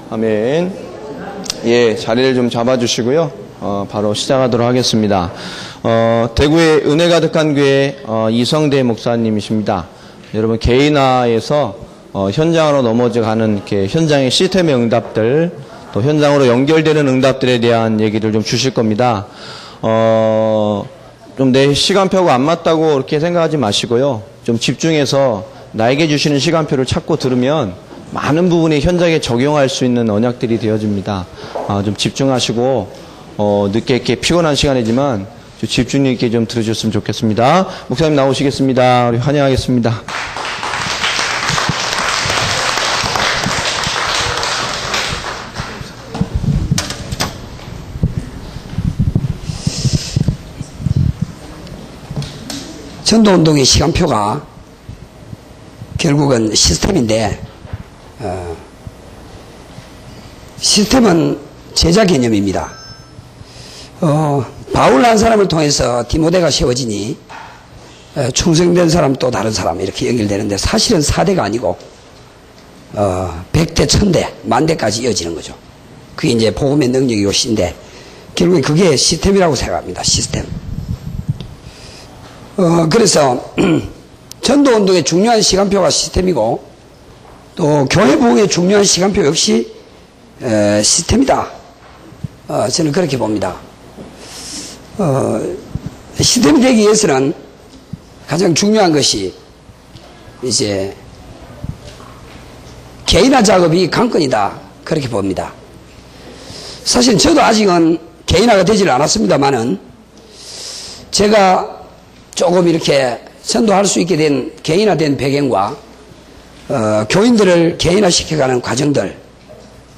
아멘. 예, 자리를 좀 잡아주시고요. 바로 시작하도록 하겠습니다. 대구의 은혜 가득한 교회 이성대 목사님이십니다. 여러분 개인화에서 현장으로 넘어져가는 이렇게 현장의 시스템의 응답들, 또 현장으로 연결되는 응답들에 대한 얘기를 좀 주실 겁니다. 좀 내 시간표가 안 맞다고 그렇게 생각하지 마시고요. 좀 집중해서 나에게 주시는 시간표를 찾고 들으면 많은 부분이 현장에 적용할 수 있는 언약들이 되어집니다. 좀 집중하시고 늦게 이렇게 피곤한 시간이지만 좀 집중력 있게 좀 들으셨으면 좋겠습니다. 목사님 나오시겠습니다. 우리 환영하겠습니다. 전도운동의 시간표가 결국은 시스템인데 시스템은 제자 개념입니다. 바울 한 사람을 통해서 디모데가 세워지니 충성된 사람 또 다른 사람 이렇게 연결되는데 사실은 4대가 아니고 100대, 1000대, 만대까지 이어지는 거죠. 그게 이제 복음의 능력이고 신데 결국엔 그게 시스템이라고 생각합니다. 시스템. 그래서 전도운동의 중요한 시간표가 시스템이고 또 교회 부흥의 중요한 시간표 역시 시스템이다. 저는 그렇게 봅니다. 시스템이 되기 위해서는 가장 중요한 것이 이제 개인화 작업이 관건이다. 그렇게 봅니다. 사실 저도 아직은 개인화가 되질 않았습니다만은 제가 조금 이렇게 전도할 수 있게 된 개인화된 배경과 교인들을 개인화시켜가는 과정들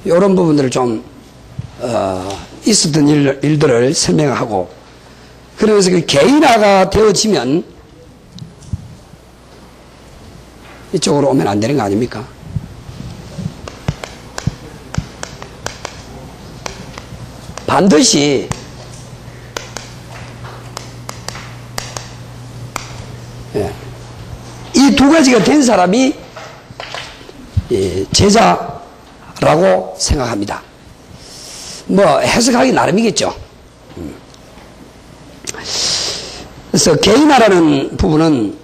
이런 부분들을 좀 있었던 일들을 설명하고 그러면서 그 개인화가 되어지면 이쪽으로 오면 안 되는 거 아닙니까? 반드시 이 두 가지가 된 사람이 제자라고 생각합니다. 뭐 해석하기 나름이겠죠. 그래서 개인화라는 부분은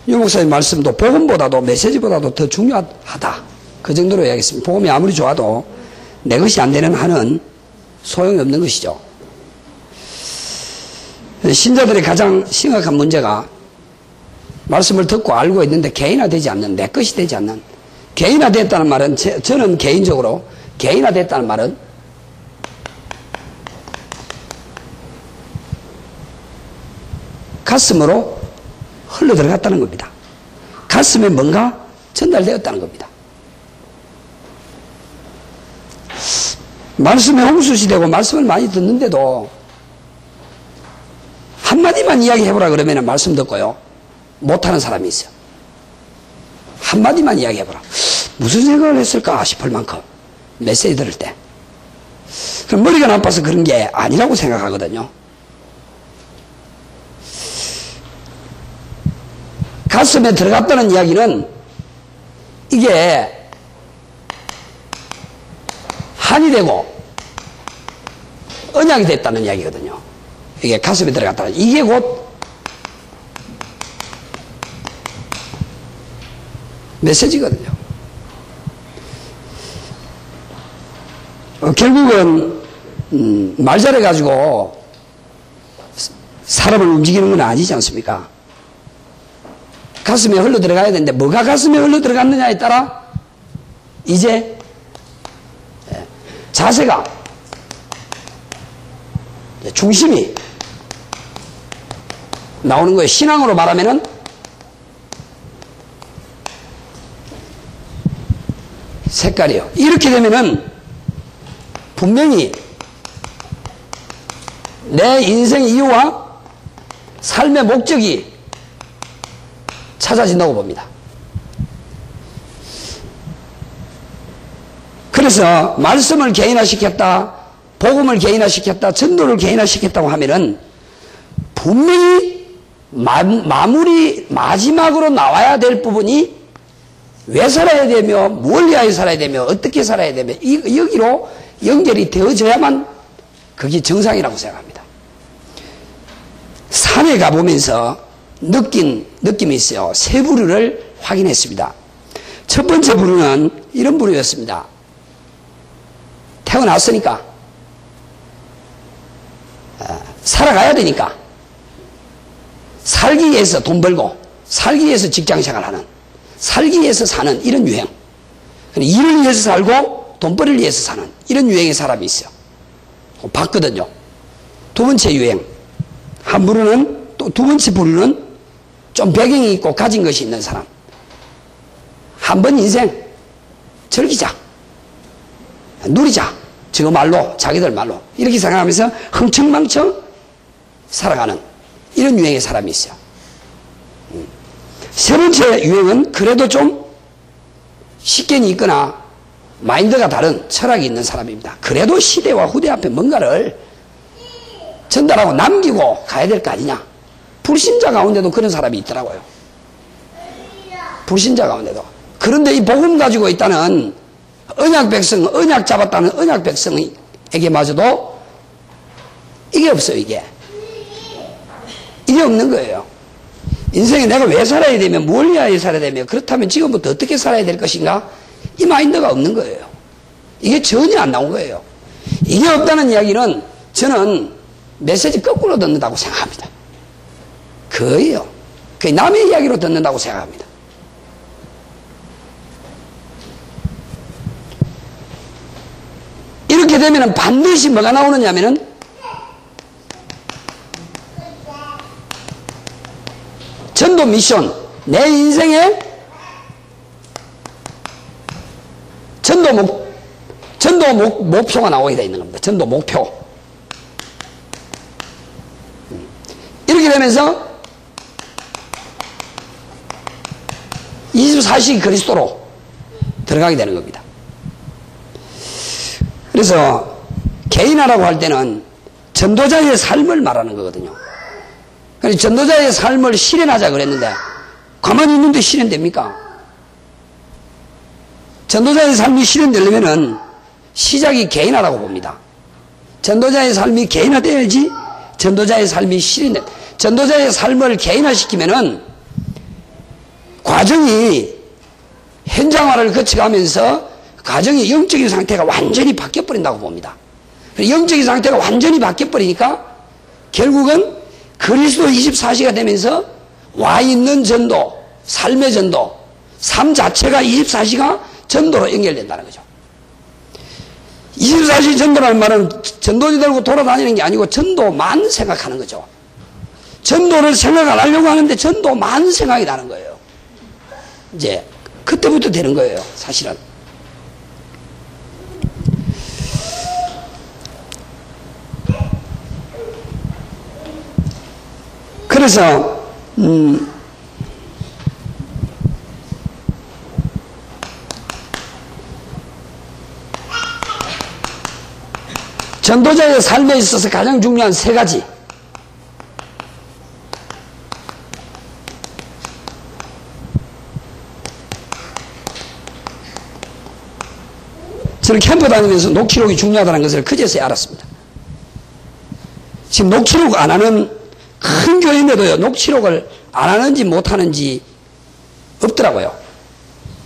유 목사님 말씀도 복음보다도 메시지보다도 더 중요하다. 그 정도로 이야기했습니다. 복음이 아무리 좋아도 내 것이 안 되는 한은 소용이 없는 것이죠. 신자들의 가장 심각한 문제가 말씀을 듣고 알고 있는데 개인화되지 않는, 내 것이 되지 않는, 개인화됐다는 말은 저는 개인적으로 개인화됐다는 말은 가슴으로 흘러들어갔다는 겁니다. 가슴에 뭔가 전달되었다는 겁니다. 말씀에 홍수시 되고 말씀을 많이 듣는데도 한마디만 이야기해보라 그러면 말씀 듣고요 못하는 사람이 있어요. 한마디만 이야기해보라. 무슨 생각을 했을까 싶을 만큼 메시지 들을 때. 그럼 머리가 나빠서 그런 게 아니라고 생각하거든요. 가슴에 들어갔다는 이야기는 이게 한이 되고 언약이 됐다는 이야기거든요. 이게 가슴에 들어갔다는 이게 곧 메시지거든요. 결국은 말 잘해가지고 사람을 움직이는 건 아니지 않습니까? 가슴에 흘러 들어가야 되는데 뭐가 가슴에 흘러 들어갔느냐에 따라 이제 자세가 중심이 나오는 거예요. 신앙으로 말하면은 색깔이요. 이렇게 되면은 분명히 내 인생의 이유와 삶의 목적이 찾아진다고 봅니다. 그래서 말씀을 개인화시켰다, 복음을 개인화시켰다, 전도를 개인화시켰다고 하면은 분명히 마무리 마지막으로 나와야 될 부분이 왜 살아야 되며 뭘 위하여 살아야 되며 어떻게 살아야 되며 여기로 연결이 되어져야만 그게 정상이라고 생각합니다. 산에 가보면서 느낀 느낌이 있어요. 세 부류를 확인했습니다. 첫 번째 부류는 이런 부류였습니다. 태어났으니까 살아가야 되니까 살기 위해서 돈 벌고 살기 위해서 직장생활하는 살기 위해서 사는 이런 유행. 일을 위해서 살고 돈벌이를 위해서 사는 이런 유행의 사람이 있어요. 봤거든요. 두 번째 유행. 한 부류는 또 두 번째 부류는 좀 배경이 있고 가진 것이 있는 사람. 한 번 인생 즐기자. 누리자. 저 말로 자기들 말로 이렇게 생각하면서 흥청망청 살아가는 이런 유행의 사람이 있어요. 세 번째 유행은 그래도 좀 식견이 있거나 마인드가 다른 철학이 있는 사람입니다. 그래도 시대와 후대 앞에 뭔가를 전달하고 남기고 가야 될 거 아니냐. 불신자 가운데도 그런 사람이 있더라고요. 불신자 가운데도. 그런데 이 복음 가지고 있다는 언약 백성, 언약 잡았다는 언약 백성에게마저도 이게 없어요. 이게 없는 거예요. 인생에 내가 왜 살아야 되며 뭘 위하여 살아야 되며 그렇다면 지금부터 어떻게 살아야 될 것인가, 이 마인드가 없는 거예요. 이게 전혀 안 나온 거예요. 이게 없다는 이야기는 저는 메시지 거꾸로 듣는다고 생각합니다. 거의요. 거의 남의 이야기로 듣는다고 생각합니다. 이렇게 되면 반드시 뭐가 나오느냐 하면은 전도 미션, 내 인생의 전도 목표가 나오게 되어 있는 겁니다. 전도 목표. 이렇게 되면서 24시기 그리스도로 들어가게 되는 겁니다. 그래서 개인화라고 할 때는 전도자의 삶을 말하는 거거든요. 그래서 전도자의 삶을 실현하자 그랬는데 가만히 있는데 실현됩니까? 전도자의 삶이 실현되려면 시작이 개인화라고 봅니다. 전도자의 삶이 개인화되어야지 전도자의 삶이 실현돼. 전도자의 삶을 개인화시키면은 과정이 현장화를 거쳐가면서 가정의 영적인 상태가 완전히 바뀌어버린다고 봅니다. 영적인 상태가 완전히 바뀌어버리니까 결국은 그리스도 24시가 되면서 와 있는 전도, 삶의 전도, 삶 자체가 24시가 전도로 연결된다는 거죠. 24시 전도라는 말은 전도지 들고 돌아다니는 게 아니고 전도만 생각하는 거죠. 전도를 생각 안 하려고 하는데 전도만 생각이 나는 거예요. 이제 그때부터 되는 거예요, 사실은. 그래서 전도자의 삶에 있어서 가장 중요한 세 가지. 저는 캠프 다니면서 녹취록이 중요하다는 것을 그제서야 알았습니다. 지금 녹취록 안 하는 큰 교회인데도요, 녹취록을 안 하는지 못 하는지 없더라고요.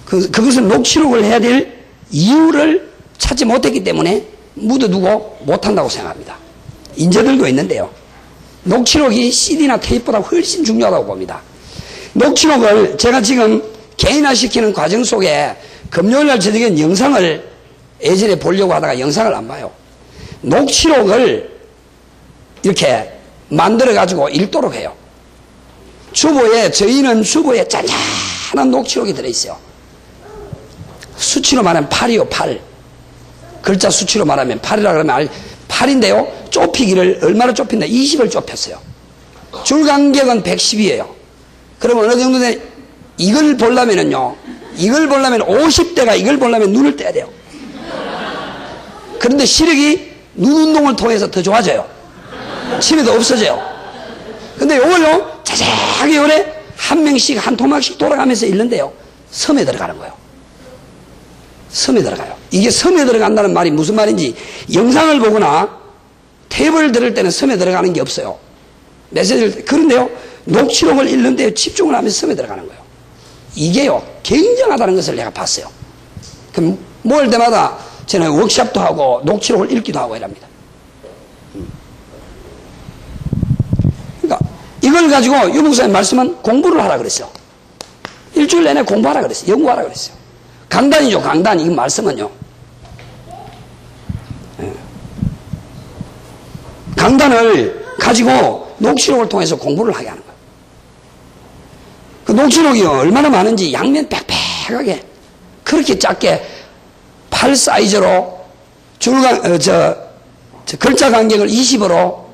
그것은 녹취록을 해야 될 이유를 찾지 못했기 때문에 묻어두고 못한다고 생각합니다. 인재들도 있는데요. 녹취록이 CD나 테이프보다 훨씬 중요하다고 봅니다. 녹취록을 제가 지금 개인화시키는 과정 속에 금요일날 저녁에 영상을 예전에 보려고 하다가 영상을 안 봐요. 녹취록을 이렇게 만들어가지고 읽도록 해요. 저희는 주보에 짠짠한 녹취록이 들어있어요. 수치로 말하면 8이요, 8. 글자 수치로 말하면 8이라 그러면 8인데요. 좁히기를 얼마나 좁힌다? 20을 좁혔어요. 줄 간격은 110이에요. 그러면 어느 정도 돼? 이걸 보려면은요, 이걸 보려면 50대가 이걸 보려면 눈을 떼야 돼요. 그런데 시력이 눈 운동을 통해서 더 좋아져요. 치매도 없어져요. 근데 이걸요, 자세하게 요래 한 명씩 한 토막씩 돌아가면서 읽는데요. 섬에 들어가는 거예요. 섬에 들어가요. 이게 섬에 들어간다는 말이 무슨 말인지 영상을 보거나 탭을 들을 때는 섬에 들어가는 게 없어요. 메시지를, 그런데요, 녹취록을 읽는데 집중을 하면서 섬에 들어가는 거예요. 이게요, 굉장하다는 것을 내가 봤어요. 그럼 모일 때마다 저는 워크숍도 하고 녹취록을 읽기도 하고 이랍니다. 그러니까 이걸 가지고 유 목사님 말씀은 공부를 하라 그랬어요. 일주일 내내 공부하라 그랬어요. 연구하라 그랬어요. 강단이죠, 강단. 이 말씀은요. 강단을 가지고 녹취록을 통해서 공부를 하게 하는 거예요. 그 녹취록이 얼마나 많은지 양면 빽빽하게 그렇게 작게 8 사이즈로 글자 간격을 20으로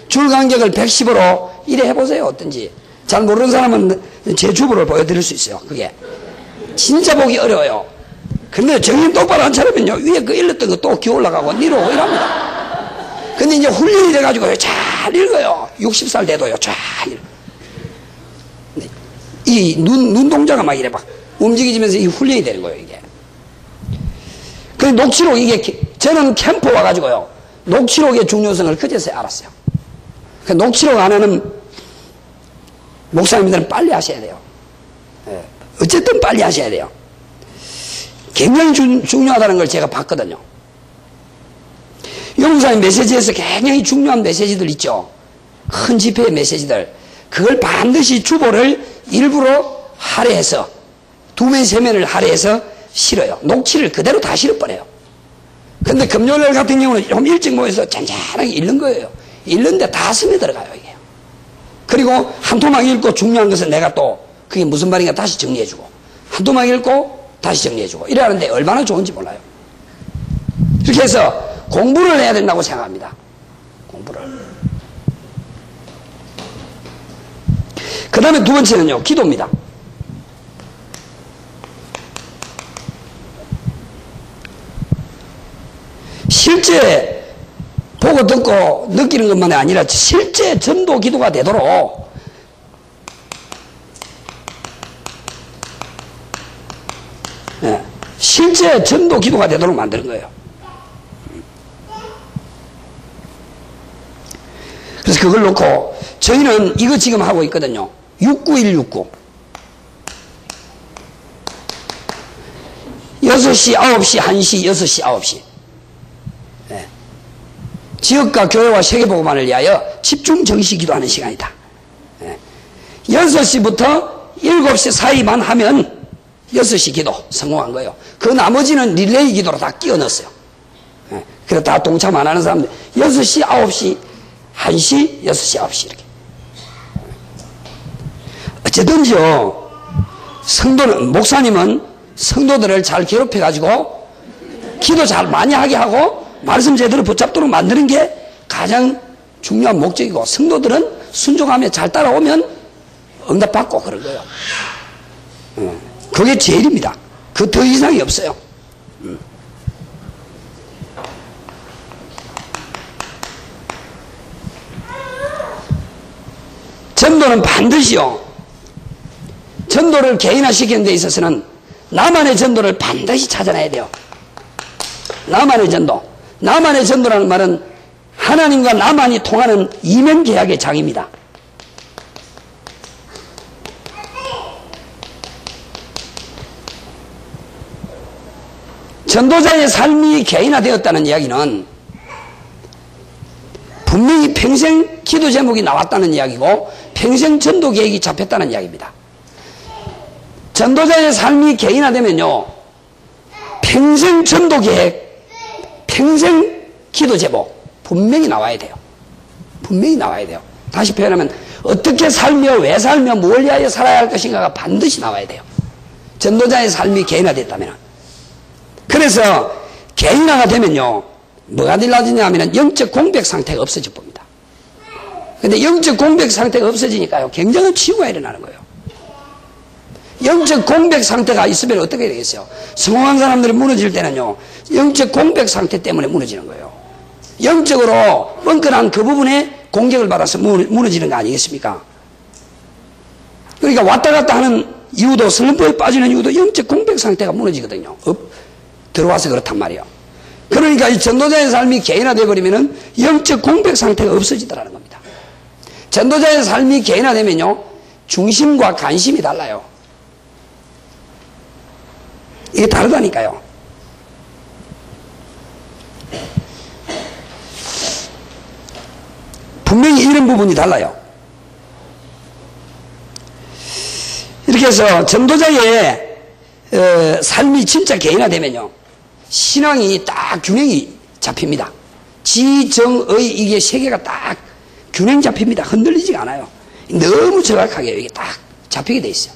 줄 간격을 110으로 이래 해보세요. 어떤지. 잘 모르는 사람은 제 주부를 보여드릴 수 있어요. 그게 진짜 보기 어려워요. 근데 정신 똑바로 안 차리면요, 위에 그 읽었던 거 또 기어 올라가고 내려오고 이랍니다. 근데 이제 훈련이 돼가지고 잘 읽어요. 60살 돼도요, 잘 읽어요. 이 눈 동자가 막 이래 막 움직이면서 이 훈련이 되는 거예요, 이게. 그 녹취록, 이게, 저는 캠프 와가지고요, 녹취록의 중요성을 그제서야 알았어요. 그 녹취록 안 하는 목사님들은 빨리 하셔야 돼요. 어쨌든 빨리 하셔야 돼요. 굉장히 중요하다는 걸 제가 봤거든요. 용사의 메시지에서 굉장히 중요한 메시지들 있죠. 큰 집회의 메시지들. 그걸 반드시 주보를 일부러 할애해서 2면 3면을 할애해서 실어요. 녹취를 그대로 다 실어버려요. 근데 금요일 같은 경우는 좀 일찍 모여서 잔잔하게 읽는 거예요. 읽는데 다 스며 들어가요, 이게. 그리고 한 토막 읽고 중요한 것은 내가 또 그게 무슨 말인가 다시 정리해주고, 한 토막 읽고 다시 정리해주고 이래 하는데 얼마나 좋은지 몰라요. 이렇게 해서 공부를 해야 된다고 생각합니다. 공부를. 그 다음에 두 번째는요, 기도입니다. 실제 보고 듣고 느끼는 것만이 아니라 실제 전도 기도가 되도록 실제 전도 기도가 되도록 만드는 거예요. 그래서 그걸 놓고 저희는 이거 지금 하고 있거든요. 69169 6시, 9시, 1시, 6시, 9시 지역과 교회와 세계복음화를 위하여 집중 정시 기도하는 시간이다. 6시부터 7시 사이만 하면 6시 기도 성공한 거예요. 그 나머지는 릴레이 기도로 다 끼워 넣었어요. 그래서 다 동참 안 하는 사람들 6시, 9시, 1시, 6시, 9시 이렇게. 어쨌든지요, 성도는, 목사님은 성도들을 잘 괴롭혀가지고 기도 잘 많이 하게 하고 말씀 제대로 붙잡도록 만드는 게 가장 중요한 목적이고, 성도들은 순종하며 잘 따라오면 응답받고 그런 거예요. 그게 제일입니다. 그 더 이상이 없어요. 전도는 반드시요, 전도를 개인화시키는 데 있어서는 나만의 전도를 반드시 찾아내야 돼요. 나만의 전도. 나만의 전도라는 말은 하나님과 나만이 통하는 이면 계약의 장입니다. 전도자의 삶이 개인화되었다는 이야기는 분명히 평생 기도 제목이 나왔다는 이야기고 평생 전도 계획이 잡혔다는 이야기입니다. 전도자의 삶이 개인화되면요, 평생 전도 계획, 평생 기도 제목 분명히 나와야 돼요. 분명히 나와야 돼요. 다시 표현하면 어떻게 살며 왜 살며 뭘 위하여 살아야 할 것인가가 반드시 나와야 돼요. 전도자의 삶이 개인화됐다면. 그래서 개인화가 되면요, 뭐가 달라지냐 하면 영적 공백 상태가 없어져 봅니다. 근데 영적 공백 상태가 없어지니까요, 굉장한 치유가 일어나는 거예요. 영적 공백 상태가 있으면 어떻게 되겠어요? 성공한 사람들이 무너질 때는요, 영적 공백 상태 때문에 무너지는 거예요. 영적으로 뻥끗한 그 부분에 공격을 받아서 무너지는 거 아니겠습니까? 그러니까 왔다 갔다 하는 이유도, 슬럼프에 빠지는 이유도 영적 공백 상태가 무너지거든요. 들어와서 그렇단 말이에요. 그러니까 이 전도자의 삶이 개인화되어 버리면은 영적 공백 상태가 없어지더라는 겁니다. 전도자의 삶이 개인화되면요, 중심과 관심이 달라요. 이게 다르다니까요. 분명히 이런 부분이 달라요. 이렇게 해서 전도자의 삶이 진짜 개인화되면요, 신앙이 딱 균형이 잡힙니다. 지정의 이게 세계가 딱 균형 잡힙니다. 흔들리지가 않아요. 너무 정확하게 이게 딱 잡히게 돼 있어요.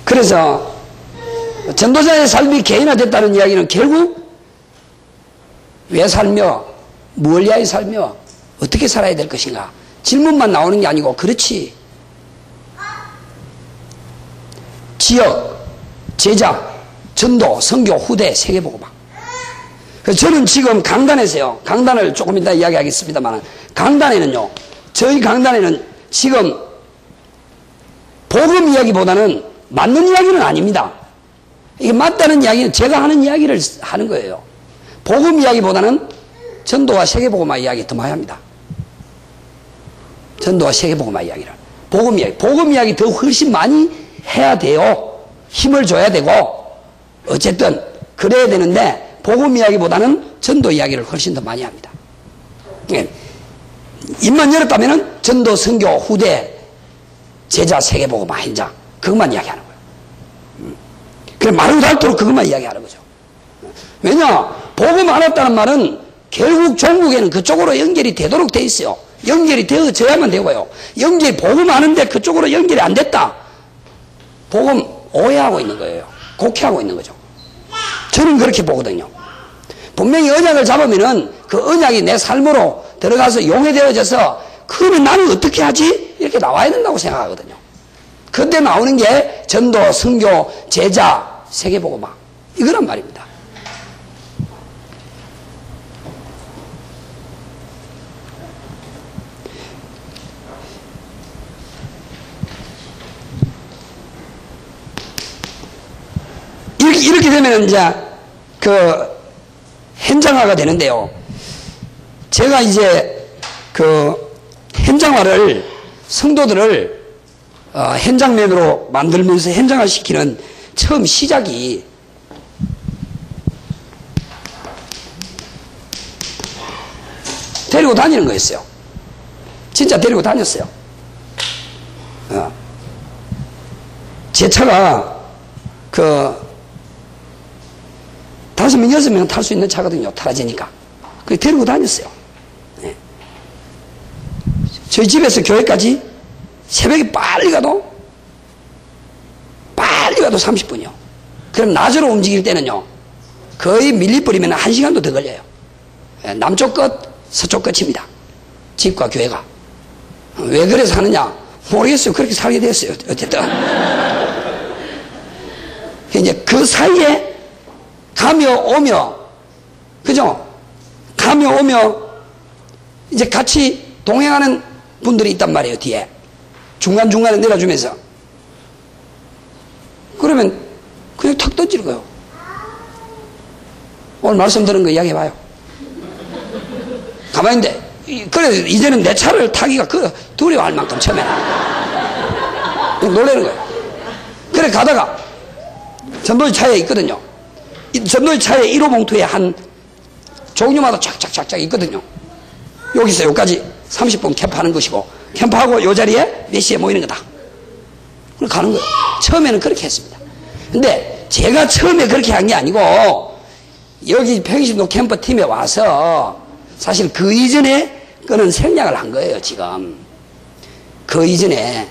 그래서 전도자의 삶이 개인화됐다는 이야기는 결국 왜 살며 뭘 위하여 살며 어떻게 살아야 될 것인가 질문만 나오는 게 아니고, 그렇지, 지역, 제자, 전도, 선교, 후대, 세계복음화. 저는 지금 강단에서요, 강단을 조금 이따 이야기하겠습니다만, 강단에는요, 저희 강단에는 지금 복음 이야기보다는 맞는 이야기는 아닙니다. 이게 맞다는 이야기는 제가 하는 이야기를 하는 거예요. 복음 이야기보다는 전도와 세계복음화 이야기 더 많이 합니다. 전도와 세계복음화 이야기를. 복음 이야기 더 훨씬 많이 해야 돼요. 힘을 줘야 되고, 어쨌든 그래야 되는데, 복음 이야기보다는 전도 이야기를 훨씬 더 많이 합니다. 예. 입만 열었다면은 전도, 선교, 후대, 제자, 세계복음화, 현장, 그것만 이야기하는 거예요. 그래, 말로 닳도록 그것만 이야기하는 거죠. 왜냐, 복음 안 했다는 말은 결국 종국에는 그쪽으로 연결이 되도록 돼 있어요. 연결이 되어져야만 되고요. 복음 하는데 그쪽으로 연결이 안 됐다, 복음 오해하고 있는 거예요. 곡해하고 있는 거죠. 저는 그렇게 보거든요. 분명히 언약을 잡으면은 그 언약이 내 삶으로 들어가서 용해되어져서, 그러면 나는 어떻게 하지? 이렇게 나와야 된다고 생각하거든요. 그때 나오는 게 전도, 선교, 제자, 세계복음화, 이거란 말입니다. 이렇게 되면 이제 그 현장화가 되는데요. 제가 이제 그 현장화를, 성도들을 현장면으로 만들면서 현장화 시키는 처음 시작이 데리고 다니는 거였어요. 진짜 데리고 다녔어요. 제 차가 그 5명, 6명 탈 수 있는 차거든요. 타라지니까. 그래서 데리고 다녔어요. 네. 저희 집에서 교회까지 새벽에 빨리 가도 30분이요. 그럼 낮으로 움직일 때는요, 거의 밀리버리면 1시간도 더 걸려요. 네. 남쪽 끝, 서쪽 끝입니다. 집과 교회가. 왜 그래 사느냐? 모르겠어요. 그렇게 살게 됐어요. 어쨌든. 이제 그 사이에 가며 오며, 그죠? 가며 오며, 이제 같이 동행하는 분들이 있단 말이에요, 뒤에. 중간중간에 내려주면서. 그러면 그냥 탁 던지는 거예요. 오늘 말씀 들은 거 이야기해봐요. 가만히 있는데, 그래, 이제는 내 차를 타기가 두려워할 만큼 처음에는. 놀라는 거예요. 그래, 가다가, 전도의 차에 있거든요. 전도의 차에 1호 봉투에 한 종류마다 쫙쫙쫙쫙 있거든요. 여기서 여기까지 30분 캠프하는 것이고, 캠프하고 요 자리에 몇 시에 모이는 거다. 그럼 가는 거예요. 처음에는 그렇게 했습니다. 근데 제가 처음에 그렇게 한 게 아니고, 여기 평신도 캠프 팀에 와서 사실 그 이전에 그는 생략을 한 거예요, 지금. 그 이전에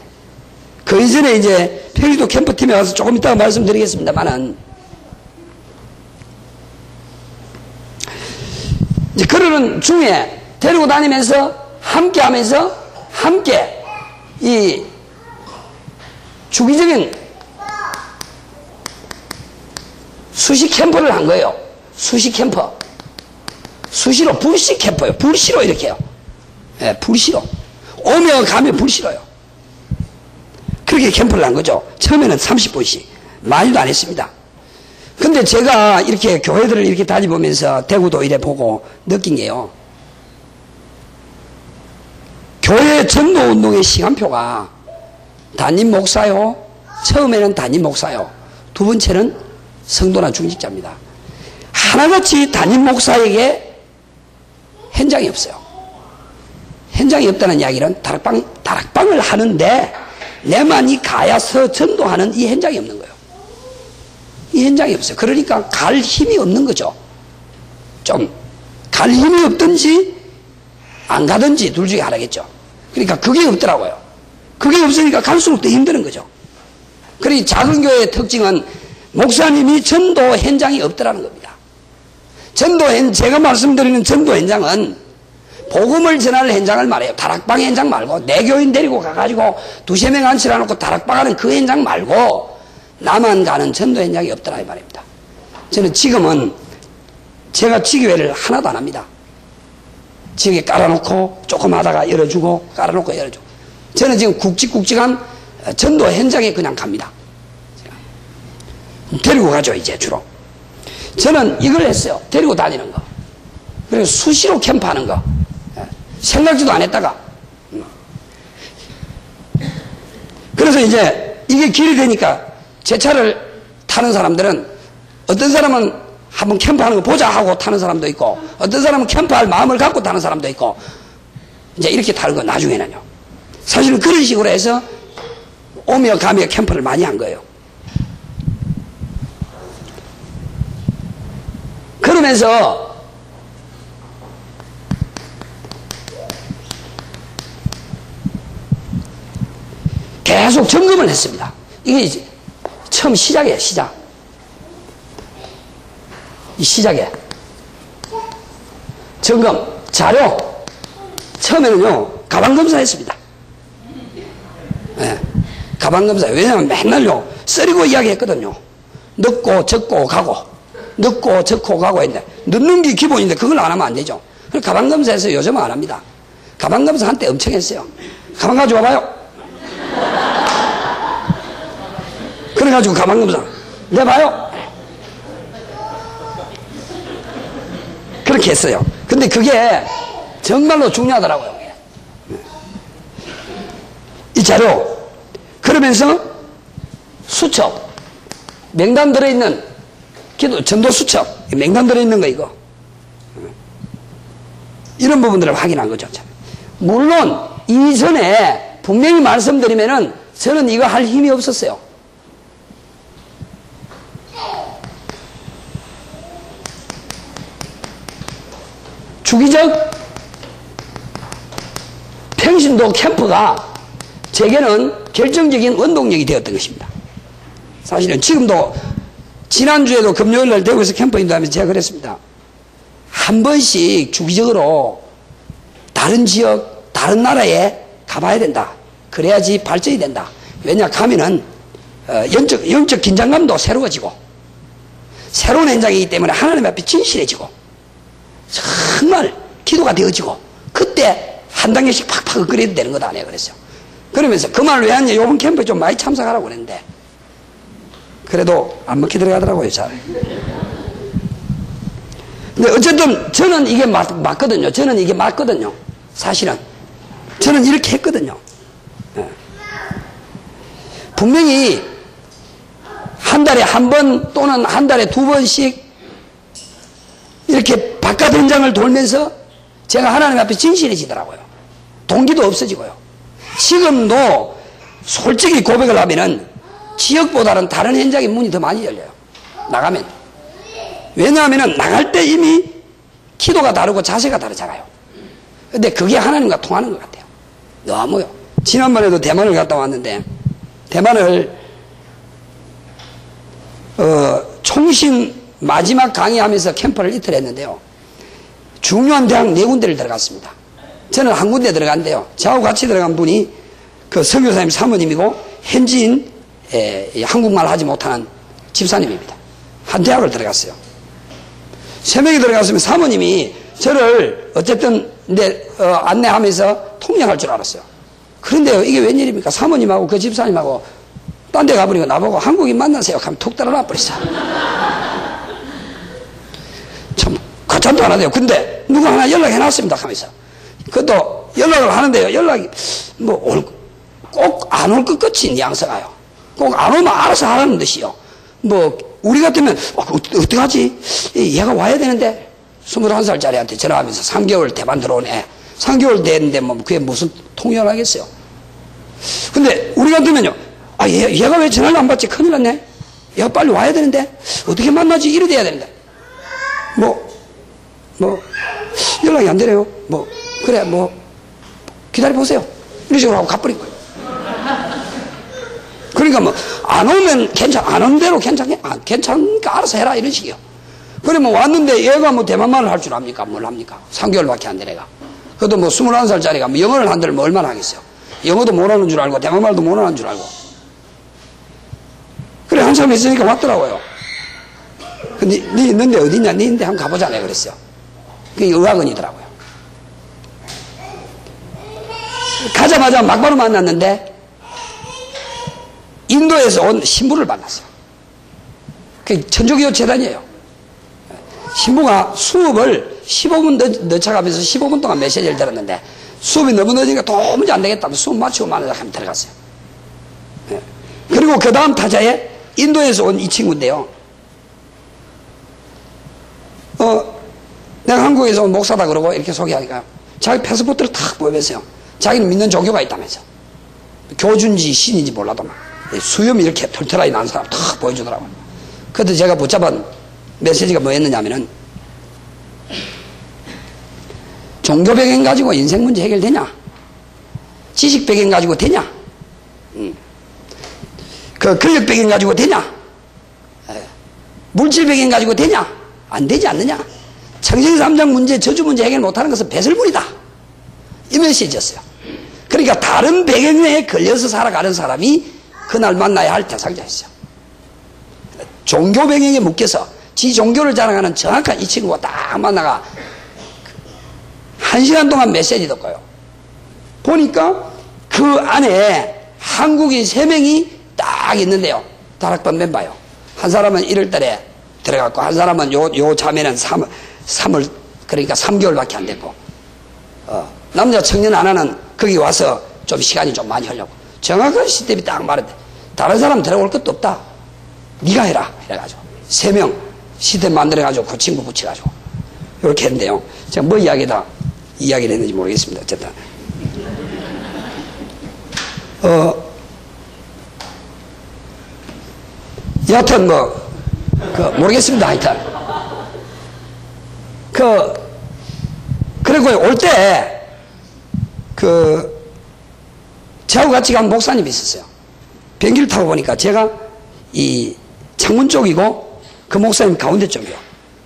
이제 평신도 캠프 팀에 와서 조금 이따가 말씀드리겠습니다만은, 이제 그러는 중에 데리고 다니면서 함께 하면서 함께 이 주기적인 수시 캠프를 한 거예요. 수시 캠프. 수시로 불시 캠프예요. 불시로 이렇게 해요. 예, 불 싫어. 오며 가며 불 싫어요. 그렇게 캠프를 한 거죠. 처음에는 30분씩. 많이도 안 했습니다. 근데 제가 이렇게 교회들을 이렇게 다니보면서 대구도 이래 보고 느낀 게요. 교회 전도운동의 시간표가 담임 목사요. 처음에는 담임 목사요. 두 번째는 성도나 중직자입니다. 하나같이 담임 목사에게 현장이 없어요. 현장이 없다는 이야기는 다락방을 하는데 내만이 가야서 전도하는 이 현장이 없는 거예요. 이 현장이 없어요. 그러니까 갈 힘이 없는 거죠. 좀 갈 힘이 없든지 안 가든지 둘 중에 하나겠죠. 그러니까 그게 없더라고요. 그게 없으니까 갈수록 더 힘드는 거죠. 그러니 작은 교회의 특징은 목사님이 전도 현장이 없더라는 겁니다. 제가 말씀드리는 전도 현장은 복음을 전하는 현장을 말해요. 다락방 현장 말고 내 교인 데리고 가가지고 두세 명 앉혀놓고 다락방 하는 그 현장 말고 나만 가는 전도 현장이 없더라 이 말입니다. 저는 지금은 제가 지교회를 하나도 안 합니다. 지역에 깔아놓고 조금 하다가 열어주고 깔아놓고 열어주고 저는 지금 굵직굵직한 전도 현장에 그냥 갑니다. 데리고 가죠 이제 주로. 저는 이걸 했어요. 데리고 다니는 거. 그리고 수시로 캠프하는 거. 생각지도 안 했다가. 그래서 이제 이게 길이 되니까 제 차를 타는 사람들은 어떤 사람은 한번 캠프하는 거 보자 하고 타는 사람도 있고 어떤 사람은 캠프할 마음을 갖고 타는 사람도 있고 이제 이렇게 타는 거 나중에는요. 사실은 그런 식으로 해서 오며 가며 캠프를 많이 한 거예요. 그러면서 계속 점검을 했습니다. 이게 이제 처음 시작이에요. 이 시작에 점검 자료 처음에는요 가방검사 했습니다. 네, 가방검사. 왜냐하면 맨날요 쓰리고 이야기했거든요. 늦고 적고 가고 늦고 적고 가고 했는데 늦는 게 기본인데 그걸 안 하면 안 되죠. 그래서 가방검사에서 요즘은 안 합니다. 가방검사 한때 엄청 했어요. 가방 가지고 와봐요. 그래가지고 가방검사 내봐요. 그렇게 했어요. 근데 그게 정말로 중요하더라고요. 이 자료. 그러면서 수첩. 명단 들어있는 기도, 전도 수첩. 명단 들어있는 거 이거. 이런 부분들을 확인한 거죠. 물론 이전에 분명히 말씀드리면은 저는 이거 할 힘이 없었어요. 주기적 평신도 캠프가 제게는 결정적인 원동력이 되었던 것입니다. 사실은 지금도 지난주에도 금요일날 대구에서 캠프 인도하면서 제가 그랬습니다. 한 번씩 주기적으로 다른 지역, 다른 나라에 가봐야 된다. 그래야지 발전이 된다. 왜냐 가면은 영적 긴장감도 새로워지고 새로운 현장이기 때문에 하나님 앞에 진실해지고 정말 기도가 되어지고 그때 한 단계씩 팍팍 업그레이드 되는 거다 내가 그랬어요. 그러면서 그 말을 왜 하냐. 요번 캠프에 좀 많이 참석하라고 그랬는데 그래도 안 먹히 들어가더라고요 잘. 근데 어쨌든 저는 이게 맞거든요. 저는 이게 맞거든요. 사실은 저는 이렇게 했거든요. 분명히 한 달에 한 번 또는 한 달에 두 번씩 이렇게 바깥 현장을 돌면서 제가 하나님 앞에 진실해지더라고요. 동기도 없어지고요. 지금도 솔직히 고백을 하면은 지역보다는 다른 현장의 문이 더 많이 열려요. 나가면. 왜냐하면은 나갈 때 이미 기도가 다르고 자세가 다르잖아요. 근데 그게 하나님과 통하는 것 같아요. 너무요. 지난번에도 대만을 갔다 왔는데 대만을 총신 마지막 강의하면서 캠프를 이틀 했는데요. 중요한 대학 4군데를 들어갔습니다. 저는 한 군데 들어갔는데요. 저하고 같이 들어간 분이 그 선교사님 사모님이고 현지인 한국말 하지 못하는 집사님입니다. 한 대학을 들어갔어요. 3명이 들어갔으면 사모님이 저를 어쨌든 안내하면서 통역할 줄 알았어요. 그런데요, 이게 웬일입니까? 사모님하고 그 집사님하고 딴 데 가버리고 나보고 한국인 만나세요 하면 툭 따라놔 버렸어요. 참 거참도 안 하네요. 근데 누구 하나 연락해놨습니다 하면서 그것도 연락을 하는데요, 연락이 꼭 안 올 것 같이 뉘앙스가요. 꼭 안 오면 알아서 하라는 듯이요. 우리 같으면 어떡하지? 얘가 와야 되는데 21살짜리한테 전화하면서 3개월 대만 들어오네. 3개월 됐는데 그게 무슨 통역을 하겠어요. 근데 우리 같으면요, 얘가 왜 전화를 안 받지? 큰일 났네. 얘가 빨리 와야 되는데 어떻게 만나지? 이래 돼야 되는데 연락이 안 되네요. 그래 기다려보세요. 이런 식으로 하고 가버린 거예요. 그러니까 안 오면 안 오는 대로 괜찮으니까 알아서 해라 이런 식이요. 그러면 왔는데 얘가 대만말을 할 줄 압니까? 뭘 합니까? 3개월밖에 안 된 애가. 그것도 21살짜리가 영어를 한들 얼마나 하겠어요. 영어도 못하는 줄 알고 대만말도 못하는 줄 알고. 그래 한참 있으니까 왔더라고요. 네 있는데 어디 있냐? 네 있는데 한번 가보자 내가 그랬어요. 그게 의학원이더라고요. 가자마자 막바로 만났는데 인도에서 온 신부를 만났어요. 그게 천주교 재단이에요. 신부가 수업을 15분 늦춰가면서 15분 동안 메시지를 들었는데 수업이 너무 늦으니까 도무지 안 되겠다면 수업 마치고 만나자 하면 들어갔어요. 그리고 그 다음 타자에 인도에서 온 이 친구인데요. 내가 한국에서 온 목사다 그러고 이렇게 소개하니까 자기 패스포트를 탁 보여줬어요. 자기는 믿는 종교가 있다면서. 교주인지 신인지 몰라도 막 수염이 이렇게 털털하게 난 사람 탁 보여주더라고요. 그때 제가 붙잡은 메시지가 뭐였느냐 하면은 종교 배경 가지고 인생 문제 해결되냐? 지식 배경 가지고 되냐? 그 권력 배경 가지고 되냐? 물질 배경 가지고 되냐? 안 되지 않느냐? 청생삼장 문제, 저주 문제 해결 못하는 것은 배설물이다. 이 메시지였어요. 그러니까 다른 배경에 걸려서 살아가는 사람이 그날 만나야 할 대상자였어요. 종교 배경에 묶여서 지 종교를 자랑하는 정확한 이 친구가 딱 만나가 1시간 동안 메시지 듣고요. 보니까 그 안에 한국인 3명이 딱 있는데요. 다락방 멤버요. 한 사람은 1월 달에 들어갔고 한 사람은 요 자매는 3월 그러니까 3개월밖에 안 됐고 남자 청년 하나는 거기 와서 좀 시간이 좀 많이 하려고 정확한 시스템이 딱 말했대. 다른 사람 들어올 것도 없다. 네가 해라 이래가지고 3명 시스템 만들어가지고 그 친구 붙여가지고 이렇게 했는데요. 제가 뭐 이야기를 했는지 모르겠습니다. 어쨌든 여하튼 모르겠습니다. 하여튼 그리고 올 때 저하고 같이 간 목사님이 있었어요. 비행기를 타고 보니까 제가 이 창문 쪽이고 그 목사님 가운데 쪽이요.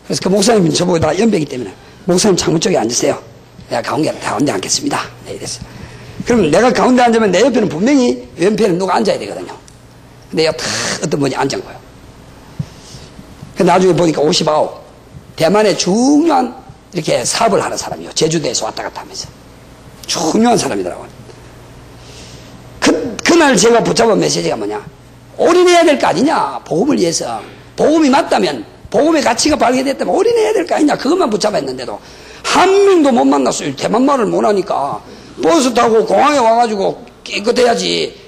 그래서 그 목사님이 저보다 연배이기 때문에 목사님 창문 쪽에 앉으세요. 내가 가운데 앉겠습니다. 네, 이랬어요. 그러면 내가 가운데 앉으면 내 옆에는 분명히 왼편에 누가 앉아야 되거든요. 근데 탁 어떤 분이 앉은 거예요. 나중에 보니까 59 대만의 중요한 이렇게 사업을 하는 사람이요. 제주도에서 왔다 갔다 하면서 중요한 사람이더라고요. 그날 제가 붙잡은 메시지가 뭐냐? 올인해야 될 거 아니냐? 복음을 위해서. 복음이 맞다면, 복음의 가치가 발견됐다면 올인해야 될 거 아니냐? 그것만 붙잡았는데도 한 명도 못 만났어요. 대만말을 못 하니까. 버스 타고 공항에 와가지고 깨끗해야지.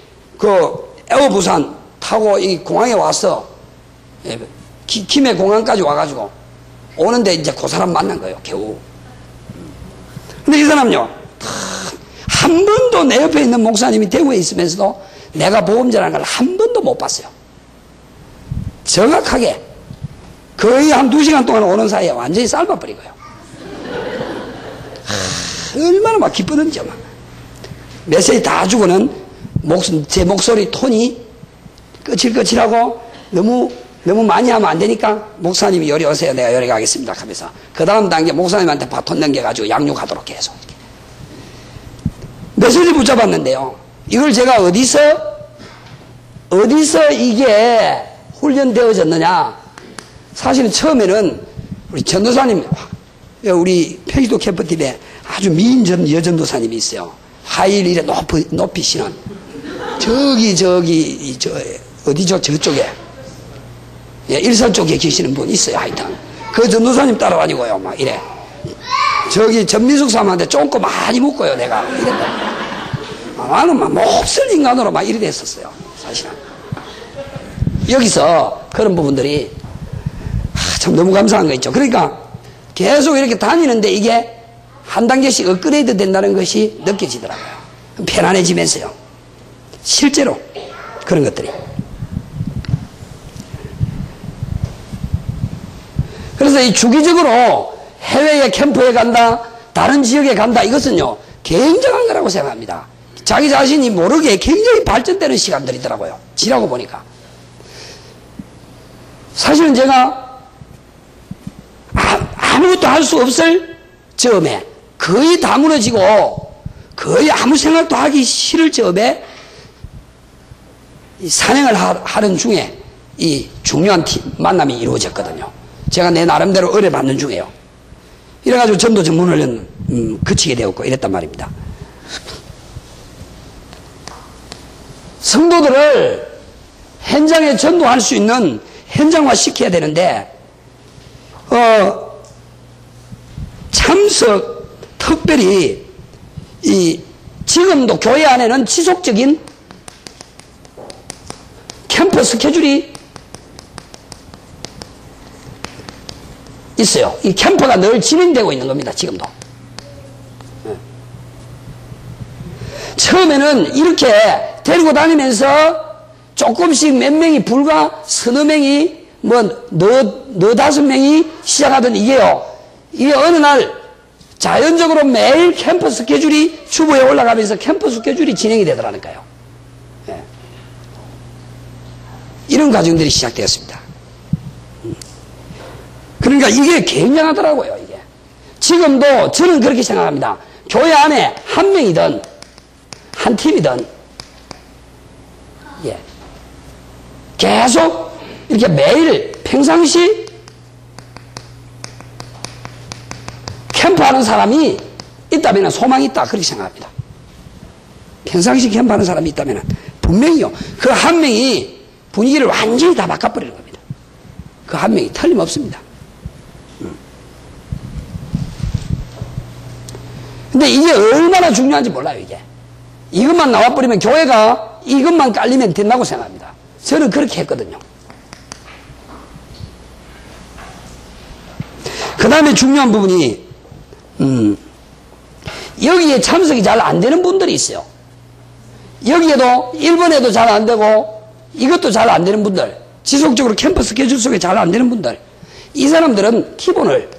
에어부산 타고 이 공항에 와서 김해 공항까지 와가지고 오는데 이제 그 사람 만난 거예요. 겨우. 근데 이 사람요. 한 번도 내 옆에 있는 목사님이 대구에 있으면서도 내가 보험자라는 걸 한 번도 못 봤어요. 정확하게 거의 한 2시간 동안 오는 사이에 완전히 삶아버리고요. 얼마나 막 기쁘던지 막. 메시지 다 주고는 제 목소리 톤이 거칠거칠하고 너무 많이 하면 안 되니까 목사님이 요리 오세요. 내가 요리 가겠습니다 하면서 그 다음 단계 목사님한테 바톤 넘겨가지고 양육하도록 계속 메시지 붙잡았는데요. 이걸 제가 어디서 이게 훈련되어졌느냐? 사실은 처음에는 우리 전도사님 우리 평시도 캠프팀에 아주 미인 여전도사님이 있어요. 하이힐 이래 높이 신은. 어디죠? 저쪽에. 예, 일산 쪽에 계시는 분 있어요, 하여튼. 그 전도사님 따라다니고요, 막 이래. 저기 전민숙 사람한테 쫑고 많이 묻고요, 내가. 이랬다. 나는 막 몹쓸 인간으로 막 이래 됐었어요, 사실은. 여기서 그런 부분들이 참 너무 감사한 거 있죠. 그러니까 계속 이렇게 다니는데 이게 한 단계씩 업그레이드 된다는 것이 느껴지더라고요. 편안해지면서요. 실제로 그런 것들이. 그래서 이 주기적으로 해외에 캠프에 간다, 다른 지역에 간다, 이것은요, 굉장한 거라고 생각합니다. 자기 자신이 모르게 굉장히 발전되는 시간들이더라고요. 지나고 보니까. 사실은 제가 아무것도 할 수 없을 즈음에, 거의 다 무너지고 거의 아무 생각도 하기 싫을 즈음에 이 산행을 하는 중에 이 중요한 만남이 이루어졌거든요. 제가 내 나름대로 의뢰받는 중에요. 이래가지고 전도 전문훈련 그치게 되었고 이랬단 말입니다. 성도들을 현장에 전도할 수 있는 현장화 시켜야 되는데 참석 특별히 지금도 교회 안에는 지속적인 캠프 스케줄이 있어요. 이 캠프가 늘 진행되고 있는 겁니다. 지금도. 처음에는 이렇게 데리고 다니면서 조금씩 몇 명이 불과 서너 명이 너다섯 명이 시작하던 이게요. 이게 어느 날 자연적으로 매일 캠프 스케줄이 주보에 올라가면서 캠프 스케줄이 진행이 되더라니까요. 예. 이런 과정들이 시작되었습니다. 그러니까 이게 굉장하더라고요, 이게. 지금도 저는 그렇게 생각합니다. 교회 안에 한 명이든, 한 팀이든, 예. 계속 이렇게 매일 평상시 캠프하는 사람이 있다면 소망이 있다, 그렇게 생각합니다. 평상시 캠프하는 사람이 있다면 분명히요, 그 한 명이 분위기를 완전히 다 바꿔버리는 겁니다. 그 한 명이 틀림없습니다. 근데 이게 얼마나 중요한지 몰라요, 이게. 이것만 나와버리면 교회가 이것만 깔리면 된다고 생각합니다. 저는 그렇게 했거든요. 그 다음에 중요한 부분이, 여기에 참석이 잘 안 되는 분들이 있어요. 여기에도, 일본에도 잘 안 되고, 이것도 잘 안 되는 분들, 지속적으로 캠프 스케줄 속에 잘 안 되는 분들, 이 사람들은 기본을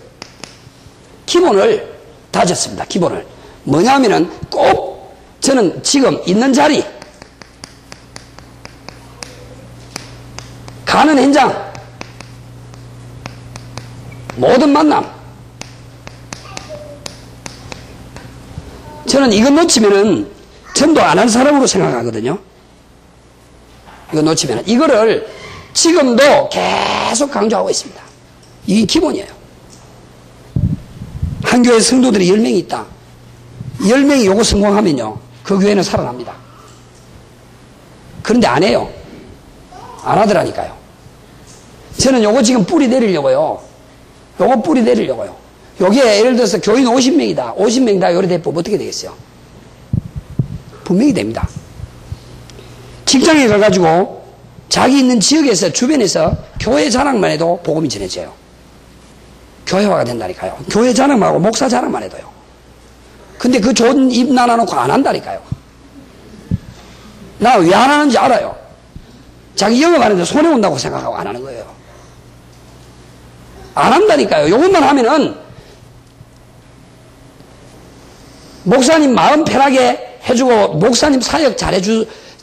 다졌습니다. 기본을. 뭐냐면은 꼭 저는 지금 있는 자리, 가는 현장, 모든 만남, 저는 이거 놓치면은 전도 안 한 사람으로 생각하거든요. 이거 놓치면은. 이거를 지금도 계속 강조하고 있습니다. 이게 기본이에요. 한 교회 성도들이 10명이 있다. 10명이 요거 성공하면요, 그 교회는 살아납니다. 그런데 안 해요. 안 하더라니까요. 저는 요거 지금 뿌리 내리려고요. 요거 뿌리 내리려고요. 여기에 예를 들어서 교인 50명이다. 50명 다 요리 대법 어떻게 되겠어요? 분명히 됩니다. 직장에 가가지고 자기 있는 지역에서, 주변에서 교회 자랑만 해도 복음이 전해져요. 교회화가 된다니까요. 교회 자랑만 하고 목사 자랑만 해도요. 근데 그 좋은 입 나눠놓고 안 한다니까요. 나 왜 안 하는지 알아요. 자기 영업하는데 손해온다고 생각하고 안 하는 거예요. 안 한다니까요. 요것만 하면은 목사님 마음 편하게 해주고 목사님 사역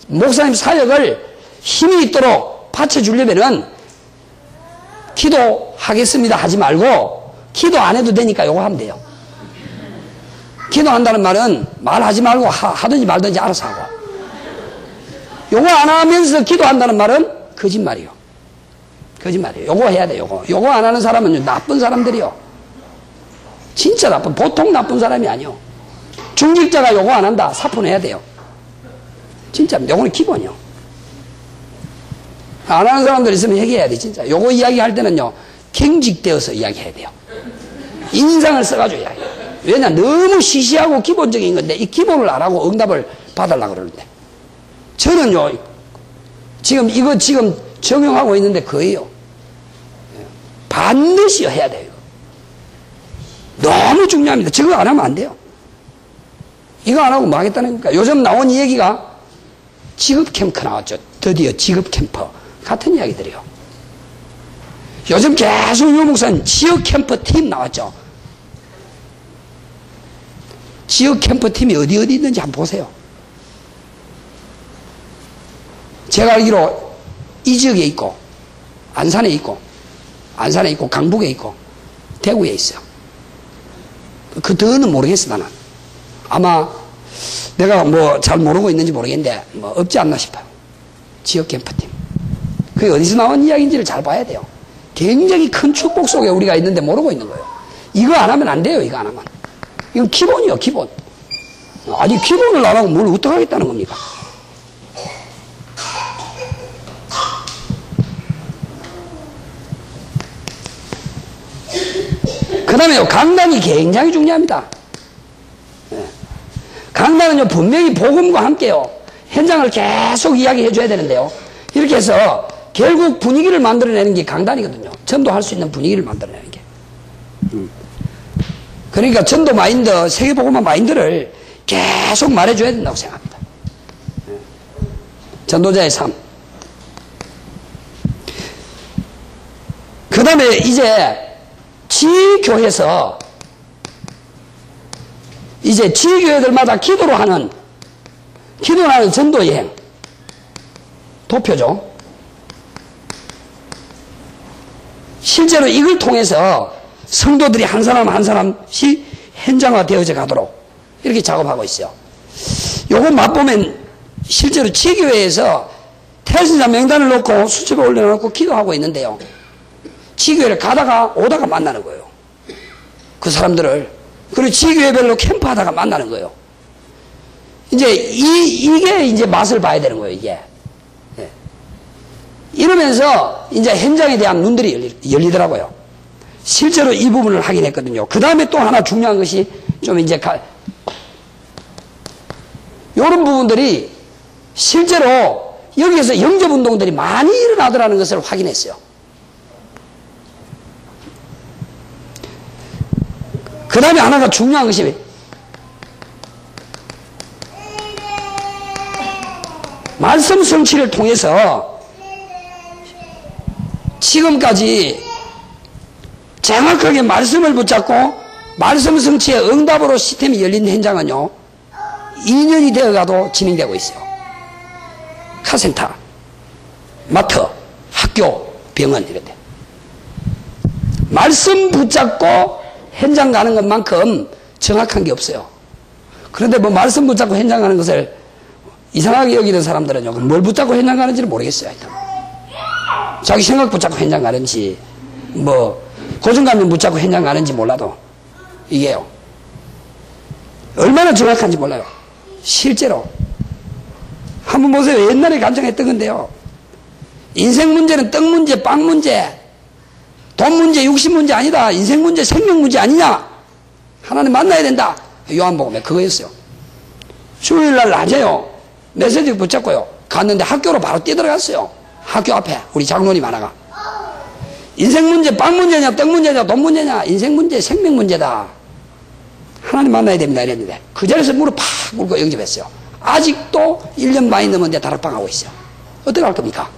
목사님 사역을 힘이 있도록 받쳐주려면은 기도하겠습니다 하지 말고 기도 안 해도 되니까 요거 하면 돼요. 기도한다는 말은 말하지 말고 하든지 말든지 알아서 하고, 요거 안 하면서 기도한다는 말은 거짓말이요. 거짓말이에요. 요거 해야 돼요. 요거 안 하는 사람은 나쁜 사람들이요. 진짜 나쁜, 보통 나쁜 사람이 아니요. 중직자가 요거 안 한다. 사표내야 돼요. 진짜 요거는 기본이요. 안 하는 사람들 있으면 얘기해야 돼. 진짜 요거 이야기할 때는요 경직되어서 이야기해야 돼요. 인상을 써가지고 이야기해요. 왜냐 너무 시시하고 기본적인 건데 이 기본을 안 하고 응답을 받으려고 그러는데 저는요 지금 이거 지금 적용하고 있는데 거의요 반드시 해야 돼요. 이거 너무 중요합니다. 저거 안 하면 안 돼요. 이거 안 하고 뭐 하겠다는 겁니까? 요즘 나온 이 얘기가 직업캠프 나왔죠. 드디어 직업캠프 같은 이야기들이요. 요즘 계속 유 목사님 지역캠프 팀 나왔죠. 지역캠프 팀이 어디 있는지 한번 보세요. 제가 알기로 이 지역에 있고 안산에 있고 강북에 있고 대구에 있어요. 그 더는 모르겠어 나는. 아마 내가 뭐 잘 모르고 있는지 모르겠는데 뭐 없지 않나 싶어요. 지역 캠프팀. 그게 어디서 나온 이야기인지를 잘 봐야 돼요. 굉장히 큰 축복 속에 우리가 있는데 모르고 있는 거예요. 이거 안 하면 안 돼요. 이거 안 하면. 이건 기본이요. 기본. 아니 기본을 안 하고 뭘 어떻게 하겠다는 겁니까? 그 다음에요 강단이 굉장히 중요합니다. 강단은요 분명히 복음과 함께요 현장을 계속 이야기해 줘야 되는데요 이렇게 해서 결국 분위기를 만들어내는 게 강단이거든요. 전도할 수 있는 분위기를 만들어내는 게. 그러니까 전도 마인드 세계복음화 마인드를 계속 말해줘야 된다고 생각합니다. 전도자의 삶. 그 다음에 이제 지교회에서 이제 지교회들마다 기도로 하는 전도 여행 도표죠. 실제로 이걸 통해서 성도들이 한 사람 한 사람씩 현장화 되어져 가도록 이렇게 작업하고 있어요. 요거 맛보면 실제로 지교회에서 태신자 명단을 놓고 수첩에 올려놓고 기도하고 있는데요. 지교회를 가다가 오다가 만나는 거예요. 그 사람들을. 그리고 지교회별로 캠프하다가 만나는 거예요. 이제 이게 이제 맛을 봐야 되는 거예요. 이게. 네. 이러면서 이제 현장에 대한 눈들이 열리더라고요. 실제로 이 부분을 확인했거든요. 그 다음에 또 하나 중요한 것이 좀 이제 이런 부분들이 실제로 여기에서 영접운동들이 많이 일어나더라는 것을 확인했어요. 그 다음에 하나가 중요한 것이 말씀 성취를 통해서 지금까지 정확하게 말씀을 붙잡고 말씀 성취의 응답으로 시스템이 열린 현장은요 2년이 되어가도 진행되고 있어요. 카센터, 마트, 학교, 병원 이런 데 말씀 붙잡고 현장 가는 것만큼 정확한 게 없어요. 그런데 뭐 말씀 붙잡고 현장 가는 것을 이상하게 여기는 사람들은요 뭘 붙잡고 현장 가는지는 모르겠어요. 하여튼. 자기 생각 붙잡고 현장 가는지 뭐 고정감면 붙잡고 현장 가는지 몰라도 이게요 얼마나 정확한지 몰라요. 실제로 한번 보세요. 옛날에 간증했던 건데요 인생 문제는 떡 문제, 빵 문제, 돈 문제, 육신 문제 아니다. 인생 문제, 생명 문제 아니냐. 하나님 만나야 된다. 요한복음에 그거였어요. 주일날 낮에요 메시지 붙잡고요 갔는데 학교로 바로 뛰어들어갔어요. 학교 앞에 우리 장로님 하나가 인생 문제 빵 문제냐 떡 문제냐 돈 문제냐 인생 문제 생명 문제다. 하나님 만나야 됩니다 이랬는데 그 자리에서 무릎 팍 꿇고 영접했어요. 아직도 1년 많이 넘었는데 다락방하고 있어요. 어떻게 할 겁니까?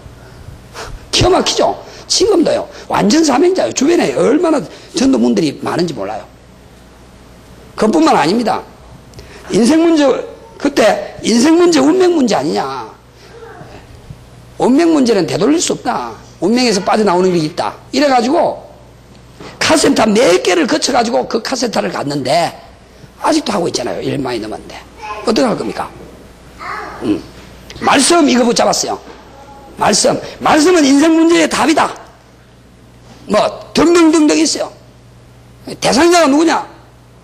기가 막히죠. 지금도요 완전 사명자예요. 주변에 얼마나 전도문들이 많은지 몰라요. 그것뿐만 아닙니다. 인생 문제 그때 인생 문제 운명 문제 아니냐. 운명 문제는 되돌릴 수 없다. 운명에서 빠져나오는 길이 있다. 이래가지고 카센터 4개를 거쳐가지고 그 카센터를 갔는데 아직도 하고 있잖아요. 1년 많이 넘었는데 어떻게 할 겁니까? 말씀 이거 붙잡았어요. 말씀은 인생 문제의 답이다. 뭐 등등등등 있어요. 대상자가 누구냐?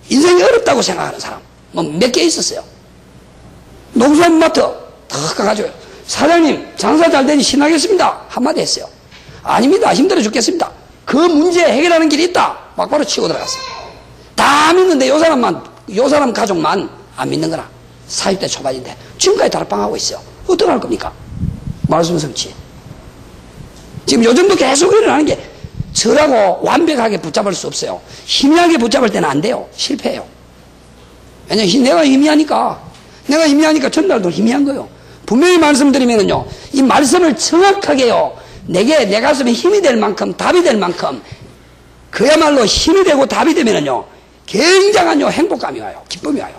인생이 어렵다고 생각하는 사람 뭐 몇 개 있었어요. 농수산마트 탁 가가지고 사장님 장사 잘 되니 신나겠습니다 한마디 했어요. 아닙니다. 힘들어 죽겠습니다. 그 문제 해결하는 길이 있다. 막바로 치고 들어갔어요. 다 믿는데 요 사람 가족만 안 믿는 거나 40대 초반인데 지금까지 다락방하고 있어요. 어떻게 할 겁니까? 말씀 성취. 지금 요즘도 계속 일어나는 게 저라고 완벽하게 붙잡을 수 없어요. 희미하게 붙잡을 때는 안 돼요. 실패해요. 왜냐면 내가 희미하니까 전날도 희미한 거예요. 분명히 말씀드리면요, 이 말씀을 정확하게요, 내 가슴에 힘이 될 만큼, 답이 될 만큼, 그야말로 힘이 되고 답이 되면요, 굉장한 행복감이 와요. 기쁨이 와요.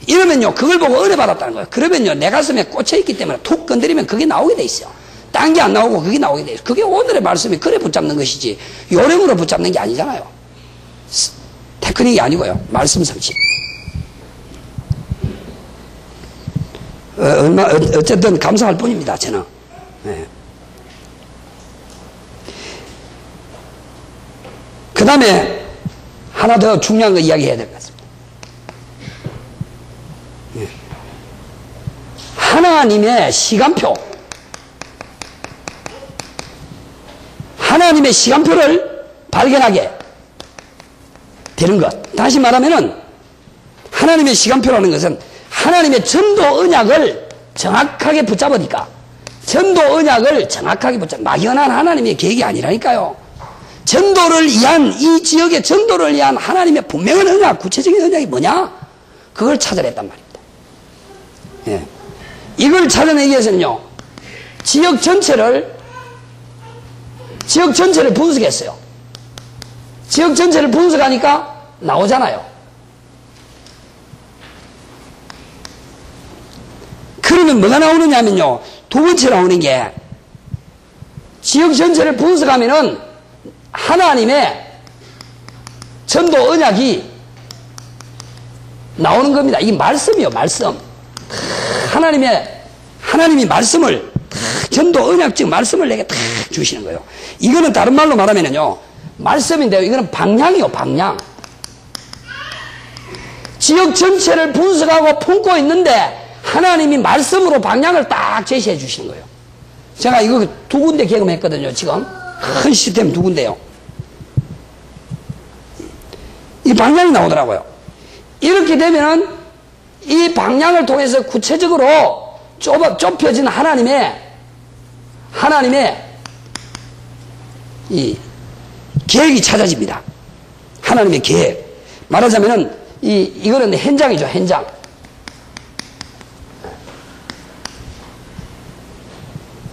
이러면요, 그걸 보고 은혜 받았다는 거예요. 그러면요, 내 가슴에 꽂혀있기 때문에 툭 건드리면 그게 나오게 돼 있어요. 딴 게 안 나오고 그게 나오게 돼 있어요. 그게 오늘의 말씀이 그래 붙잡는 것이지, 요령으로 붙잡는 게 아니잖아요. 테크닉이 아니고요. 말씀 성취. 어쨌든 감사할 뿐입니다, 저는. 네. 그 다음에 하나 더 중요한 거 이야기해야 될 것 같습니다. 네. 하나님의 시간표. 하나님의 시간표를 발견하게 되는 것. 다시 말하면은 하나님의 시간표라는 것은 하나님의 전도 언약을 정확하게 붙잡으니까, 전도 언약을 정확하게 막연한 하나님의 계획이 아니라니까요. 전도를 위한, 이 지역의 전도를 위한 하나님의 분명한 언약, 구체적인 언약이 뭐냐? 그걸 찾아냈단 말입니다. 예. 이걸 찾아내기 위해서는요, 지역 전체를 분석했어요. 지역 전체를 분석하니까 나오잖아요. 그러면 뭐가 나오느냐면요, 두 번째 나오는 게, 지역 전체를 분석하면은 하나님의 전도 언약이 나오는 겁니다. 이게 말씀이요, 말씀. 하나님이 말씀을, 전도 언약적 말씀을 내게 다 주시는 거예요. 이거는 다른 말로 말하면요, 말씀인데요, 이거는 방향이요, 방향. 지역 전체를 분석하고 품고 있는데, 하나님이 말씀으로 방향을 딱 제시해 주시는 거예요. 제가 이거 두 군데 개금했거든요, 지금. 큰 시스템 두 군데요. 이 방향이 나오더라고요. 이렇게 되면은 이 방향을 통해서 구체적으로 좁혀진 하나님의 이 계획이 찾아집니다. 하나님의 계획. 말하자면은 이거는 현장이죠, 현장.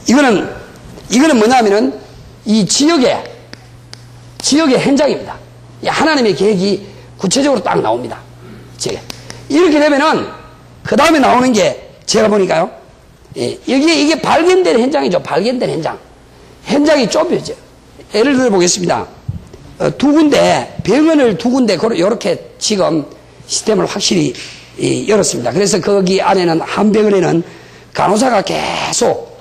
이거는 뭐냐면은 이 지역의 현장입니다. 하나님의 계획이 구체적으로 딱 나옵니다. 이렇게 되면은 그 다음에 나오는 게 제가 보니까요, 이게 발견된 현장이죠. 발견된 현장. 현장이 좁혀져. 예를 들어 보겠습니다. 두 군데, 병원을 두 군데 이렇게 지금 시스템을 확실히 열었습니다. 그래서 거기 안에는 한 병원에는 간호사가 계속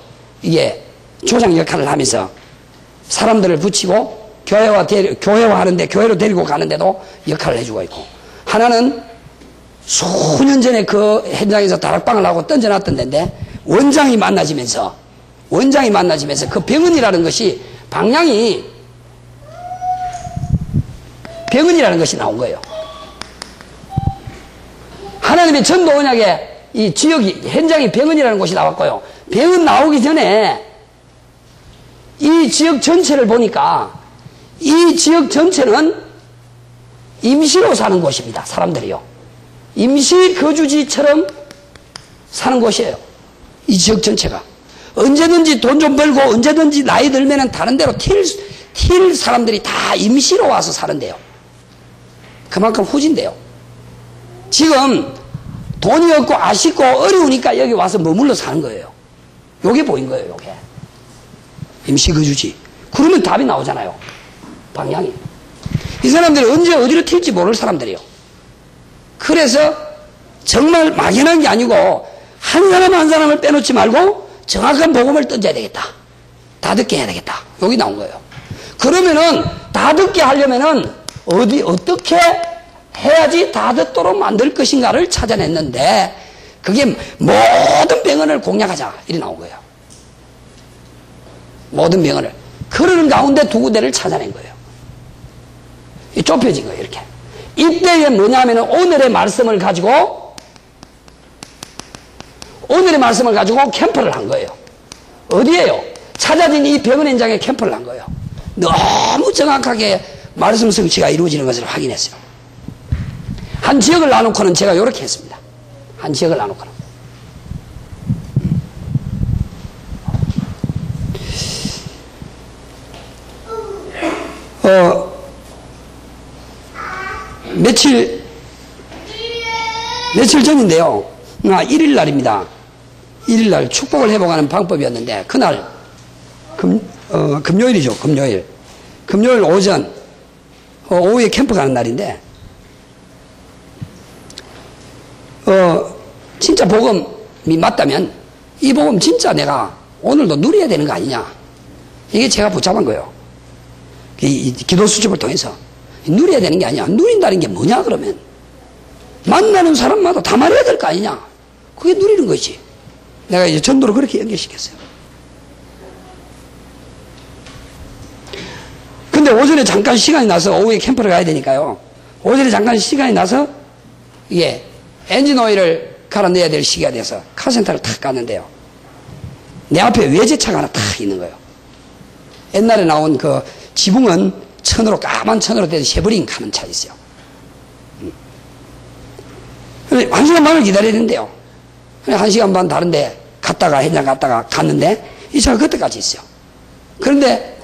이게 조장 역할을 하면서 사람들을 붙이고 교회화 하는데, 교회로 데리고 가는데도 역할을 해주고 있고, 하나는 수년 전에 그 현장에서 다락방을 하고 던져놨던 데인데, 원장이 만나지면서 그 병원이라는 것이 방향이 병원이라는 것이 나온 거예요. 하나님의 전도 언약에 이 지역이, 현장이 병원이라는 곳이 나왔고요. 병원 나오기 전에 이 지역 전체를 보니까 이 지역 전체는 임시로 사는 곳입니다. 사람들이요. 임시 거주지처럼 사는 곳이에요. 이 지역 전체가. 언제든지 돈 좀 벌고 언제든지 나이 들면은 다른 데로 튈 사람들이 다 임시로 와서 사는데요. 그만큼 후진돼요. 지금 돈이 없고 아쉽고 어려우니까 여기 와서 머물러 사는 거예요. 요게 보인 거예요, 요게. 임시거주지. 그러면 답이 나오잖아요. 방향이. 이 사람들이 언제 어디로 튈지 모를 사람들이에요. 그래서 정말 막연한 게 아니고 한 사람 한 사람을 빼놓지 말고 정확한 복음을 던져야 되겠다. 다 듣게 해야 되겠다. 여기 나온 거예요. 그러면은 다 듣게 하려면은 어떻게 해야지 다 듣도록 만들 것인가를 찾아냈는데 그게 모든 병원을 공략하자 이리 나온 거예요. 모든 병원을. 그러는 가운데 두 군데를 찾아낸 거예요. 좁혀진 거예요. 이렇게. 이때에 뭐냐면 오늘의 말씀을 가지고 캠프를 한 거예요. 어디에요? 찾아진 이 병원 현장에 캠프를 한 거예요. 너무 정확하게 말씀 성취가 이루어지는 것을 확인했어요. 한 지역을 나놓고는 제가 이렇게 했습니다. 한 지역을 나놓고는. 며칠 전인데요. 1일 날입니다. 1일 날 축복을 회복하는 방법이었는데 그날 금요일이죠. 금요일 오전 오후에 캠프 가는 날인데 진짜 복음이 맞다면 이 복음 진짜 내가 오늘도 누려야 되는 거 아니냐. 이게 제가 붙잡은 거예요. 이 기도 수첩을 통해서 누려야 되는 게 아니야. 누린다는 게 뭐냐 그러면 만나는 사람마다 다 말해야 될 거 아니냐. 그게 누리는 거지. 내가 이제 전도를 그렇게 연결시켰어요. 근데 오전에 잠깐 시간이 나서 오후에 캠프를 가야 되니까요. 오전에 잠깐 시간이 나서 이게 엔진 오일을 갈아내야 될 시기가 돼서 카센터를 탁 갔는데요. 내 앞에 외제차가 하나 탁 있는 거예요. 옛날에 나온 그 지붕은 천으로 까만 천으로 된 쉐브링 가는 차 있어요. 그래 1시간 반을 기다려야 된대요. 그래 1시간 반 다른데 갔다가 현장 갔다가 갔는데 이 차가 그때까지 있어요. 그런데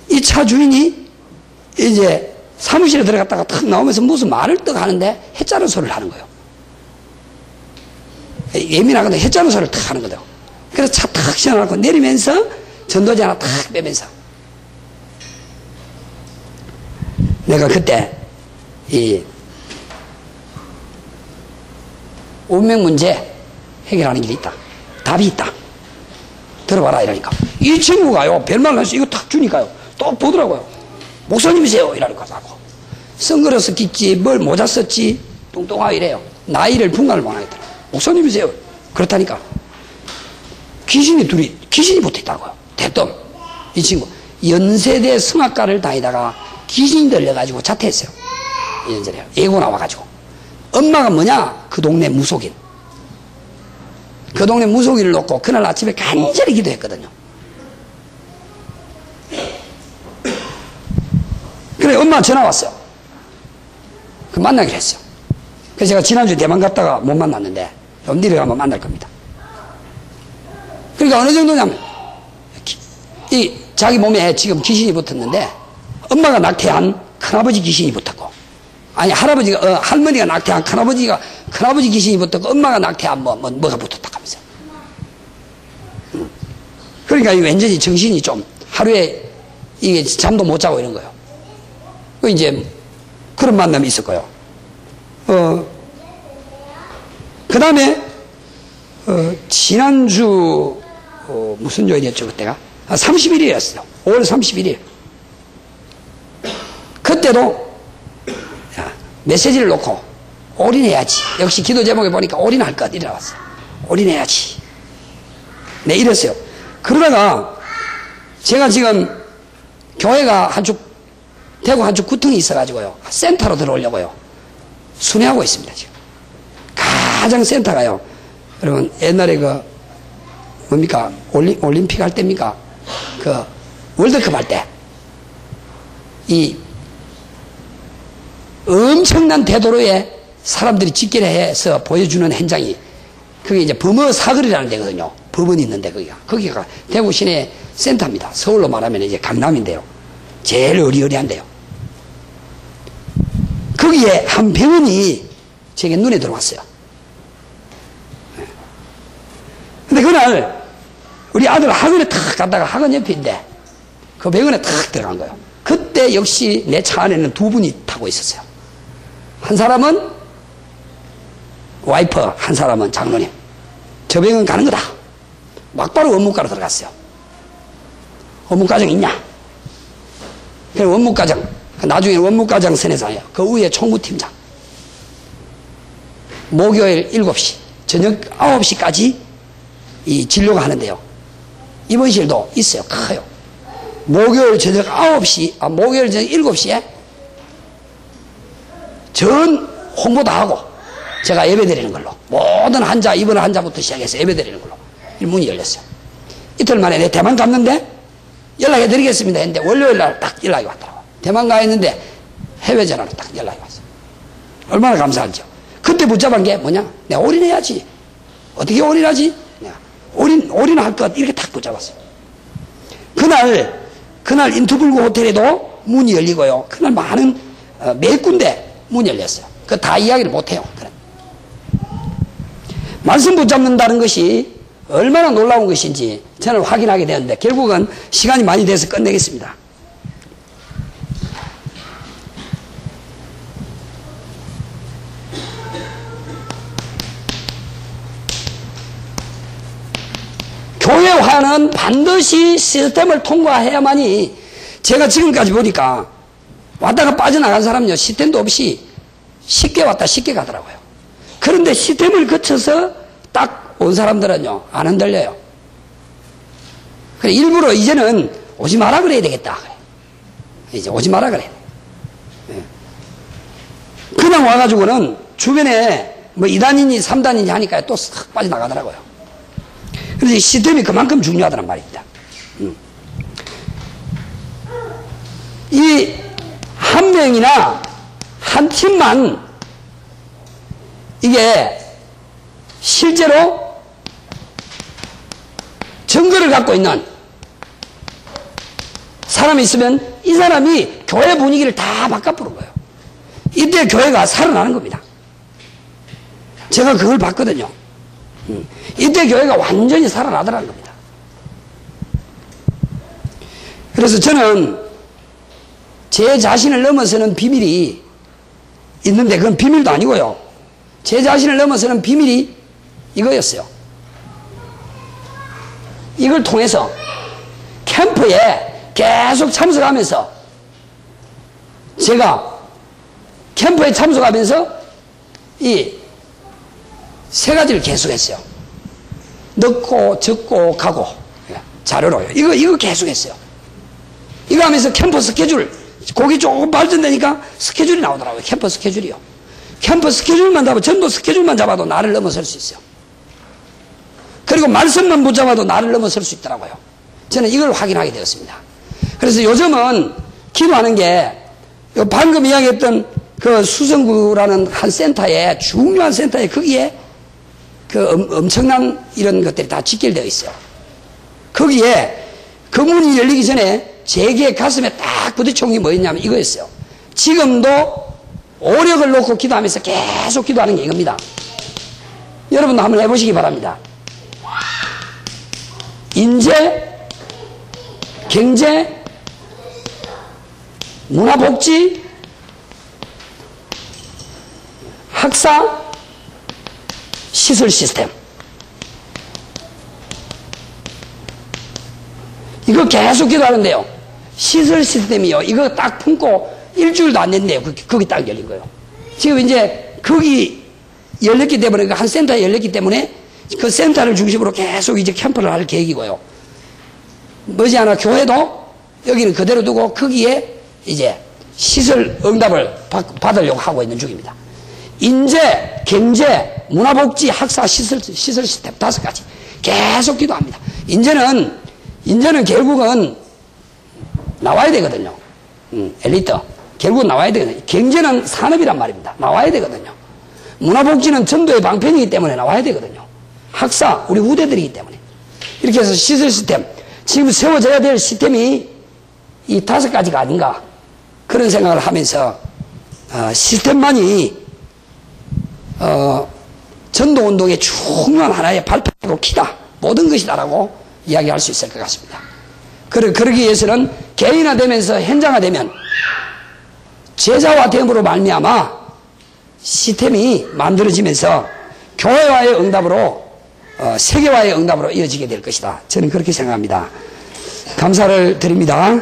이 차 주인이 이제 사무실에 들어갔다가 탁 나오면서 무슨 말을 떡 하는데 해자른 소리를 하는 거예요. 예민하거든. 해자른 소리를 탁 하는 거죠. 그래서 차 탁 시원하고 내리면서 전도지 하나 탁 빼면서 내가 그때 이 운명 문제 해결하는 길이 있다. 답이 있다. 들어봐라 이러니까 이 친구가요 별말을 해서 이거 탁 주니까요 또 보더라고요. 목사님이세요 이러니까 자꾸 선글라스 꼈지 뭘 모자 썼지 뚱뚱하고 이래요. 나이를 분간을 못 하겠더라. 목사님이세요. 그렇다니까 귀신이 붙어있다고요. 대뜸 이 친구 연세대 성악과를 다니다가 귀신이 들려가지고 자퇴했어요. 연세대 예고 나와가지고 엄마가 뭐냐 그 동네 무속인. 그 동네 무속인을 놓고 그날 아침에 간절히 기도했거든요. 그래 엄마 전화 왔어요. 그 만나기로 했어요. 그래서 제가 지난주에 대만 갔다가 못 만났는데 내일 가면 만날 겁니다. 그러니까 어느 정도냐면 이 자기 몸에 지금 귀신이 붙었는데 엄마가 낙태한 큰아버지 귀신이 붙었고 아니 할머니가 낙태한 큰아버지 귀신이 붙었고 엄마가 낙태한 뭐가 붙었다 하면서 그러니까 완전히 정신이 좀 하루에 이게 잠도 못 자고 이런 거예요. 이제 그런 만남이 있었고요. 그 다음에 지난주 무슨 요일이었죠 그때가? 31일이었어요. 5월 31일. 그때도 메시지를 놓고 올인해야지. 역시 기도 제목에 보니까 올인할 것 이래 나왔어요. 올인해야지. 네 이랬어요. 그러다가 제가 지금 교회가 대구 한쪽 구청이 있어가지고요 센터로 들어오려고요 순회하고 있습니다. 지금 가장 센터가요 여러분 옛날에 그 뭡니까 올림픽 할 때입니까 그 월드컵 할 때 이 엄청난 대도로에 사람들이 집결해서 보여주는 현장이 그게 이제 범어 사거리라는 데거든요. 법원이 있는데 거기가 대구 시내 센터입니다. 서울로 말하면 이제 강남인데요. 제일 어리어리한데요. 거기에 한 병원이 제게 눈에 들어왔어요. 근데 그날 우리 아들 학원에 탁 갔다가 학원 옆인데 그 병원에 탁 들어간 거예요. 그때 역시 내 차 안에는 두 분이 타고 있었어요. 한 사람은 와이프, 한 사람은 장로님. 저 병원 가는 거다. 막바로 원무과로 들어갔어요. 원무과정 있냐? 그래 원무과정. 나중에 원무과장 선회사예요. 그 위에 총무팀장. 목요일 7시, 저녁 9시까지 이 진료가 하는데요. 입원실도 있어요. 커요. 목요일 저녁 9시, 목요일 저녁 7시에 전 홍보도 하고 제가 예배 드리는 걸로, 모든 환자, 입원 환자부터 시작해서 예배 드리는 걸로 문이 열렸어요. 이틀 만에 내 대만 갔는데 연락해 드리겠습니다 했는데 월요일 날 딱 연락이 왔더라고요. 대만 가 있는데 해외 전화로 딱 연락이 왔어요. 얼마나 감사하죠. 그때 붙잡은 게 뭐냐? 내가 올인해야지. 어떻게 올인하지? 올인할 것 이렇게 딱 붙잡았어요. 그날 인투불구 호텔에도 문이 열리고요. 그날 많은 몇 군데 문이 열렸어요. 그 다 이야기를 못해요. 그래. 말씀 붙잡는다는 것이 얼마나 놀라운 것인지 저는 확인하게 되었는데 결국은 시간이 많이 돼서 끝내겠습니다. 교회화는 반드시 시스템을 통과해야만이, 제가 지금까지 보니까 왔다가 빠져나간 사람은요, 시스템도 없이 쉽게 왔다 쉽게 가더라고요. 그런데 시스템을 거쳐서 딱 온 사람들은요, 안 흔들려요. 그래, 일부러 이제는 오지 마라 그래야 되겠다. 그래. 이제 오지 마라 그래. 그냥 와가지고는 주변에 뭐 2단이니 3단이니 하니까 또 싹 빠져나가더라고요. 그래서 이 시스템이 그만큼 중요하다는 말입니다. 이 한 명이나 한 팀만 이게 실제로 증거를 갖고 있는 사람이 있으면 이 사람이 교회 분위기를 다 바꿔보는 거예요. 이때 교회가 살아나는 겁니다. 제가 그걸 봤거든요. 이때 교회가 완전히 살아나더라는 겁니다. 그래서 저는 제 자신을 넘어서는 비밀이 있는데 그건 비밀도 아니고요. 제 자신을 넘어서는 비밀이 이거였어요. 이걸 통해서 캠프에 계속 참석하면서 제가 캠프에 참석하면서 이 세 가지를 계속했어요. 넣고 적고 가고 자료로요. 이거 계속했어요. 이거 하면서 캠프 스케줄, 거기 조금 발전되니까 스케줄이 나오더라고요. 캠프 스케줄이요. 캠프 스케줄만 잡아도, 전도 스케줄만 잡아도 나를 넘어설 수 있어요. 그리고 말씀만 붙잡아도 나를 넘어설 수 있더라고요. 저는 이걸 확인하게 되었습니다. 그래서 요즘은 기도하는 게 방금 이야기했던 그 수성구라는 한 센터에, 중요한 센터에 거기에 그 엄청난 이런 것들이 다 직결되어 있어요. 거기에 그 문이 열리기 전에 제게 가슴에 딱 부딪혀온 게 뭐였냐면 이거였어요. 지금도 오력을 놓고 기도하면서 계속 기도하는 게 이겁니다. 여러분도 한번 해보시기 바랍니다. 인재, 경제, 문화복지, 학사, 시설 시스템. 이거 계속 기도하는데요. 시설 시스템이요. 이거 딱 품고 일주일도 안 됐네요. 거기 딱 열린 거예요. 지금 이제 거기 열렸기 때문에, 한 센터에 열렸기 때문에 그 센터를 중심으로 계속 이제 캠프를 할 계획이고요. 머지않아 교회도 여기는 그대로 두고 거기에 이제 시설 응답을 받으려고 하고 있는 중입니다. 인재, 경제, 문화복지, 학사, 시설 시스템 5가지 계속 기도합니다. 인재는 결국은 나와야 되거든요. 엘리트. 결국은 나와야 되거든요. 경제는 산업이란 말입니다. 나와야 되거든요. 문화복지는 전도의 방편이기 때문에 나와야 되거든요. 학사, 우리 후대들이기 때문에. 이렇게 해서 시설 시스템. 지금 세워져야 될 시스템이 이 5가지가 아닌가. 그런 생각을 하면서, 시스템만이, 전도운동의 중요한 하나의 발판이고 키다. 모든 것이다라고 이야기할 수 있을 것 같습니다. 그러기 위해서는 개인화되면서 현장화되면 제자화 됨으로 말미암아 시스템이 만들어지면서 교회와의 응답으로 세계화의 응답으로 이어지게 될 것이다. 저는 그렇게 생각합니다. 감사를 드립니다.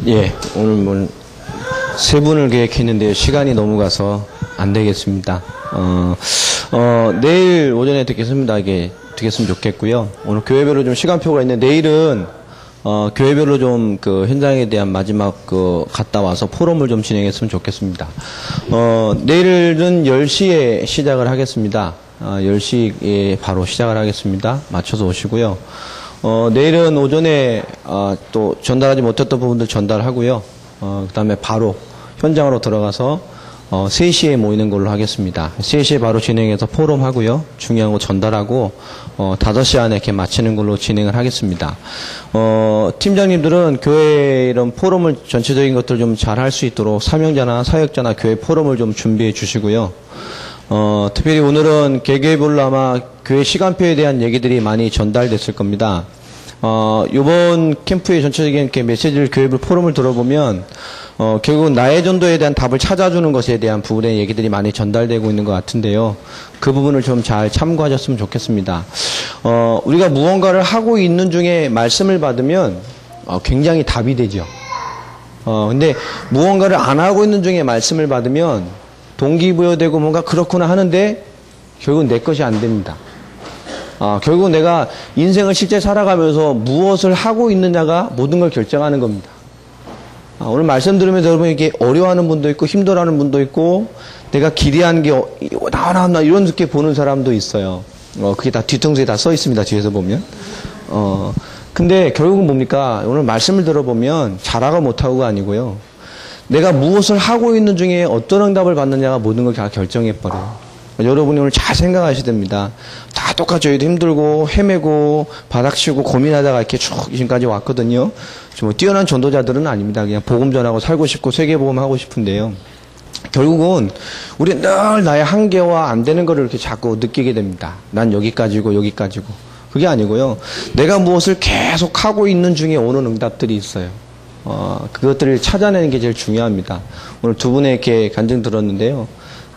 예, 오늘 뭐 세 분을 계획했는데 시간이 너무 가서 안 되겠습니다. 내일 오전에 듣겠습니다. 이게 듣겠으면 좋겠고요. 오늘 교회별로 좀 시간표가 있는데 내일은 교회별로 좀 그 현장에 대한 마지막 갔다 와서 포럼을 좀 진행했으면 좋겠습니다. 내일은 10시에 시작을 하겠습니다. 10시에 바로 시작을 하겠습니다. 맞춰서 오시고요. 내일은 오전에 또 전달하지 못했던 부분들 전달하고요. 그 다음에 바로 현장으로 들어가서 3시에 모이는 걸로 하겠습니다. 3시에 바로 진행해서 포럼 하고요. 중요한 거 전달하고 5시 안에 이렇게 마치는 걸로 진행을 하겠습니다. 팀장님들은 교회 이런 포럼을 전체적인 것들 좀 잘 할 수 있도록 사명자나 사역자나 교회 포럼을 좀 준비해 주시고요. 특별히 오늘은 개개별로 아마 교회 시간표에 대한 얘기들이 많이 전달됐을 겁니다. 요번 캠프의 전체적인 이렇게 메시지를 교회별 포럼을 들어보면, 결국은 나의 전도에 대한 답을 찾아주는 것에 대한 부분의 얘기들이 많이 전달되고 있는 것 같은데요. 그 부분을 좀 잘 참고하셨으면 좋겠습니다. 우리가 무언가를 하고 있는 중에 말씀을 받으면, 굉장히 답이 되죠. 근데 무언가를 안 하고 있는 중에 말씀을 받으면 동기부여되고 뭔가 그렇구나 하는데 결국은 내 것이 안 됩니다. 결국 내가 인생을 실제 살아가면서 무엇을 하고 있느냐가 모든 걸 결정하는 겁니다. 오늘 말씀 들으면서 여러분 이게 어려워하는 분도 있고 힘들어하는 분도 있고 내가 기대하는 게 나오나 이런 늦게 보는 사람도 있어요. 그게 다 뒤통수에 다 써 있습니다. 뒤에서 보면. 근데 결국은 뭡니까? 오늘 말씀을 들어보면 잘하고 못하고가 아니고요. 내가 무엇을 하고 있는 중에 어떤 응답을 받느냐가 모든 걸 다 결정해버려요. 여러분이 오늘 잘 생각하셔야 됩니다. 다 똑같이 저희도 힘들고 헤매고 바닥치고 고민하다가 이렇게 쭉 지금까지 왔거든요. 좀 뛰어난 전도자들은 아닙니다. 그냥 복음 전하고 살고 싶고 세계복음 하고 싶은데요. 결국은 우리 늘 나의 한계와 안 되는 거를 이렇게 자꾸 느끼게 됩니다. 난 여기까지고 여기까지고. 그게 아니고요. 내가 무엇을 계속 하고 있는 중에 오는 응답들이 있어요. 그것들을 찾아내는 게 제일 중요합니다. 오늘 두 분의 이렇게 간증 들었는데요.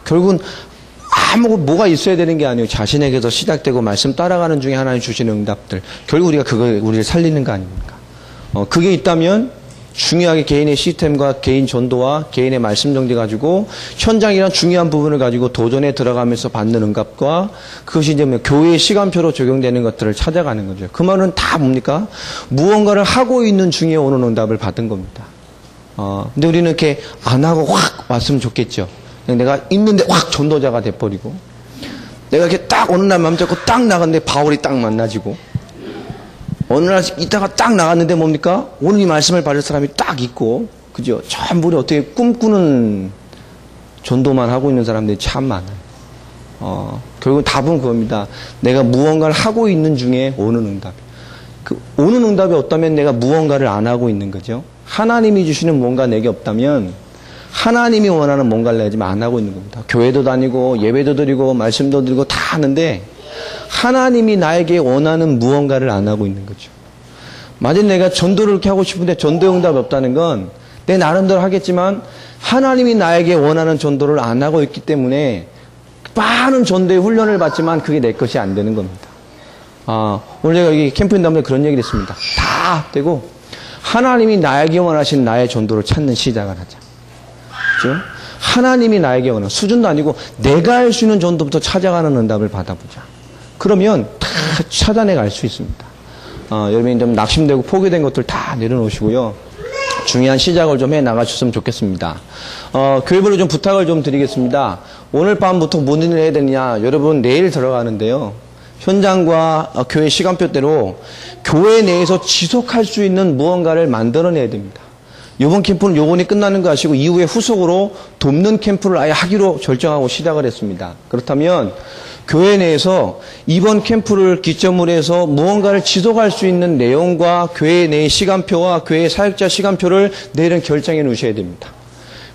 결국은 뭐가 있어야 되는 게 아니에요. 자신에게서 시작되고 말씀 따라가는 중에 하나님 주시는 응답들. 결국 우리가 우리를 살리는 거 아닙니까? 그게 있다면 중요하게 개인의 시스템과 개인 전도와 개인의 말씀 정리 가지고 현장이란 중요한 부분을 가지고 도전에 들어가면서 받는 응답과 그것이 이제 교회의 시간표로 적용되는 것들을 찾아가는 거죠. 그 말은 다 뭡니까? 무언가를 하고 있는 중에 오는 응답을 받은 겁니다. 근데 우리는 이렇게 안 하고 확 왔으면 좋겠죠. 내가 있는데 확 전도자가 돼버리고 내가 이렇게 딱 어느 날 맘 잡고 딱 나갔는데 바울이 딱 만나지고 어느 날 있다가 딱 나갔는데 뭡니까? 오늘 이 말씀을 받을 사람이 딱 있고 그죠? 전부 어떻게 꿈꾸는 전도만 하고 있는 사람들이 참 많아요. 결국 답은 그겁니다. 내가 무언가를 하고 있는 중에 오는 응답. 그 오는 응답이 없다면 내가 무언가를 안 하고 있는 거죠. 하나님이 주시는 뭔가 내게 없다면 하나님이 원하는 뭔가를 내가 지금 안 하고 있는 겁니다. 교회도 다니고 예배도 드리고 말씀도 드리고 다 하는데 하나님이 나에게 원하는 무언가를 안 하고 있는 거죠. 만약 내가 전도를 이렇게 하고 싶은데 전도 응답이 없다는 건 내 나름대로 하겠지만 하나님이 나에게 원하는 전도를 안 하고 있기 때문에 많은 전도의 훈련을 받지만 그게 내 것이 안 되는 겁니다. 오늘 제가 여기 캠프인 다음에 그런 얘기를 했습니다. 다 되고 하나님이 나에게 원하신 나의 전도를 찾는 시작을 하자. 그렇죠? 하나님이 나에게 원하는 수준도 아니고 내가 할 수 있는 전도부터 찾아가는 응답을 받아보자. 그러면 다 찾아내 갈 수 있습니다. 여러분이 좀 낙심되고 포기된 것들 다 내려놓으시고요. 중요한 시작을 좀 해 나가셨으면 좋겠습니다. 교회별로 좀 부탁을 좀 드리겠습니다. 오늘 밤부터 뭔 일을 해야 되느냐. 여러분 내일 들어가는데요. 현장과 교회 시간표대로 교회 내에서 지속할 수 있는 무언가를 만들어내야 됩니다. 이번 캠프는 요번이 끝나는 거 아시고 이후에 후속으로 돕는 캠프를 아예 하기로 결정하고 시작을 했습니다. 그렇다면 교회 내에서 이번 캠프를 기점으로 해서 무언가를 지속할 수 있는 내용과 교회 내의 시간표와 교회 사역자 시간표를 내일은 결정해 놓으셔야 됩니다.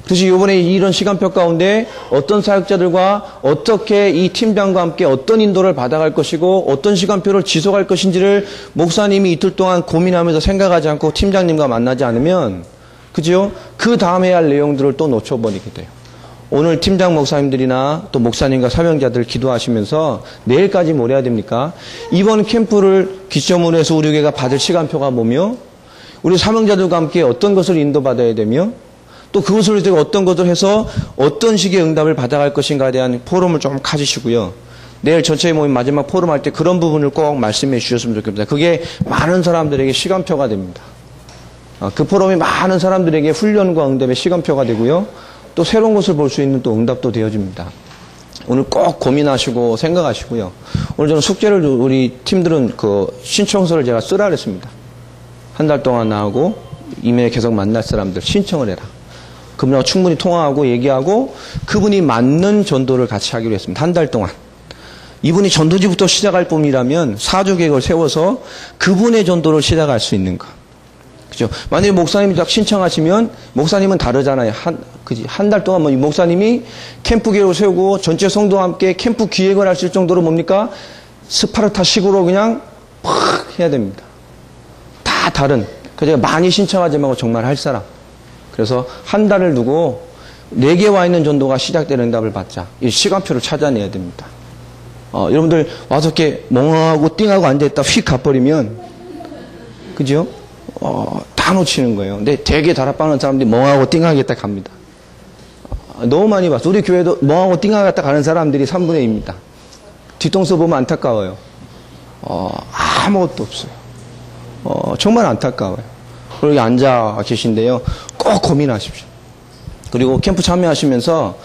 그래서 이번에 이런 시간표 가운데 어떤 사역자들과 어떻게 이 팀장과 함께 어떤 인도를 받아갈 것이고 어떤 시간표를 지속할 것인지를 목사님이 이틀 동안 고민하면서 생각하지 않고 팀장님과 만나지 않으면 그죠? 그 다음 해야 할 내용들을 또 놓쳐버리게 돼요. 오늘 팀장 목사님들이나 또 목사님과 사명자들 기도하시면서 내일까지 뭘 해야 됩니까? 이번 캠프를 기점으로 해서 우리 교회가 받을 시간표가 뭐며 우리 사명자들과 함께 어떤 것을 인도받아야 되며 또 그것을 가지고 어떤 것을 해서 어떤 식의 응답을 받아갈 것인가에 대한 포럼을 좀 가지시고요. 내일 전체 모임 마지막 포럼 할 때 그런 부분을 꼭 말씀해 주셨으면 좋겠습니다. 그게 많은 사람들에게 시간표가 됩니다. 그 포럼이 많은 사람들에게 훈련과 응답의 시간표가 되고요. 또 새로운 것을 볼 수 있는 또 응답도 되어집니다. 오늘 꼭 고민하시고 생각하시고요. 오늘 저는 숙제를 우리 팀들은 그 신청서를 제가 쓰라 그랬습니다. 한 달 동안 나하고 이메일 계속 만날 사람들 신청을 해라. 그분하고 충분히 통화하고 얘기하고 그분이 맞는 전도를 같이 하기로 했습니다. 한 달 동안. 이분이 전도지부터 시작할 분이라면 사주 계획을 세워서 그분의 전도를 시작할 수 있는 것. 그죠? 만약에 목사님이 딱 신청하시면 목사님은 다르잖아요. 한 달 동안 뭐 목사님이 캠프 계획을 세우고 전체 성도와 함께 캠프 기획을 하실 정도로 뭡니까? 스파르타식으로 그냥 팍 해야 됩니다. 다 다른. 그래서 많이 신청하지 말고 정말 할 사람. 그래서 한 달을 두고 4개 와 있는 전도가 시작되는 응답을 받자. 이 시간표를 찾아내야 됩니다. 여러분들 와서 이렇게 멍하고 띵하고 앉아있다 휙 가버리면 그죠? 다 놓치는 거예요. 근데 되게 다락방하는 사람들이 멍하고 띵하게 딱 갑니다. 너무 많이 봤어. 우리 교회도 멍하고 띵하게 딱 가는 사람들이 3분의 2입니다. 뒤통수 보면 안타까워요. 아무것도 없어요. 정말 안타까워요. 그리고 여기 앉아 계신데요. 꼭 고민하십시오. 그리고 캠프 참여하시면서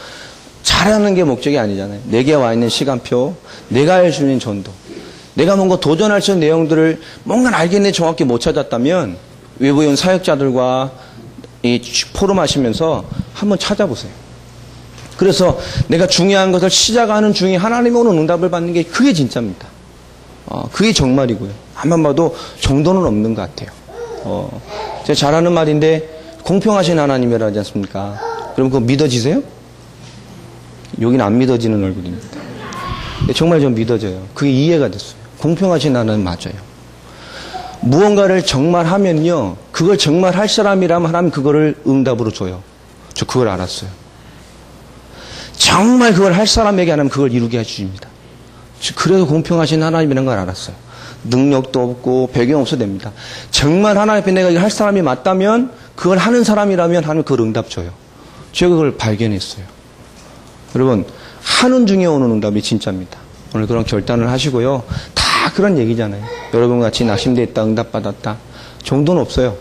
잘하는 게 목적이 아니잖아요. 내게 와 있는 시간표, 내가 할 수 있는 전도. 내가 뭔가 도전할 수 있는 내용들을 뭔가 알겠네 정확히 못 찾았다면 외부에 온 사역자들과 이 포럼 하시면서 한번 찾아보세요. 그래서 내가 중요한 것을 시작하는 중에 하나님이 오는 응답을 받는 게 그게 진짜입니다. 그게 정말이고요. 한번 봐도 정도는 없는 것 같아요. 제가 잘하는 말인데 공평하신 하나님이라 하지 않습니까? 그럼 그거 믿어지세요? 여기는 안 믿어지는 얼굴입니다. 정말 좀 믿어져요. 그게 이해가 됐어요. 공평하신 하나님 맞아요. 무언가를 정말 하면요. 그걸 정말 할 사람이라면 하나님 그거를 응답으로 줘요. 저 그걸 알았어요. 정말 그걸 할 사람에게 하나님 그걸 이루게 해주십니다. 그래서 공평하신 하나님이라는 걸 알았어요. 능력도 없고 배경 없어도 됩니다. 정말 하나님 앞에 내가 이걸 할 사람이 맞다면 그걸 하는 사람이라면 하나님 그걸 응답 줘요. 제가 그걸 발견했어요. 여러분 하는 중에 오는 응답이 진짜입니다. 오늘 그런 결단을 하시고요. 다 그런 얘기잖아요. 여러분 같이 낙심됐다 응답받았다 정도는 없어요.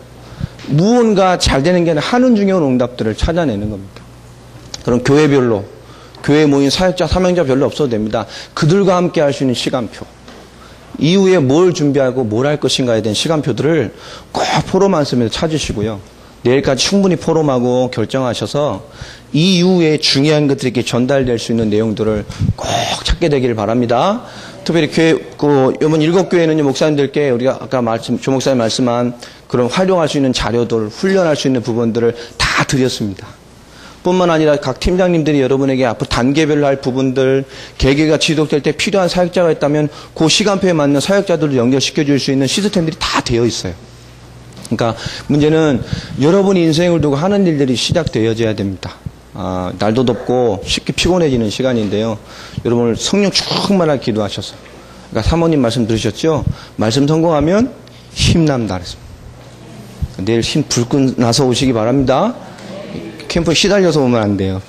무언가 잘 되는 게 아니라 하는 중에 오는 응답들을 찾아내는 겁니다. 그럼 교회별로 교회 모인 사역자 사명자 별로 없어도 됩니다. 그들과 함께 할 수 있는 시간표 이후에 뭘 준비하고 뭘 할 것인가에 대한 시간표들을 꼭 포럼만 쓰면서 찾으시고요. 내일까지 충분히 포럼하고 결정하셔서 이후에 중요한 것들에게 전달될 수 있는 내용들을 꼭 찾게 되기를 바랍니다. 특별히 교회, 이번 7교회는 목사님들께 우리가 아까 조 목사님 말씀한 그런 활용할 수 있는 자료들, 훈련할 수 있는 부분들을 다 드렸습니다. 뿐만 아니라 각 팀장님들이 여러분에게 앞으로 단계별로 할 부분들, 개개가 지속될 때 필요한 사역자가 있다면 그 시간표에 맞는 사역자들을 연결시켜 줄 수 있는 시스템들이 다 되어 있어요. 그러니까 문제는 여러분이 인생을 두고 하는 일들이 시작되어져야 됩니다. 날도 덥고 쉽게 피곤해지는 시간인데요. 여러분 성령 충만하게 기도하셔서 그러니까 사모님 말씀 들으셨죠? 말씀 성공하면 힘난다 그랬습니다. 내일 힘 불끈 나서 오시기 바랍니다. 캠프에 시달려서 오면 안 돼요.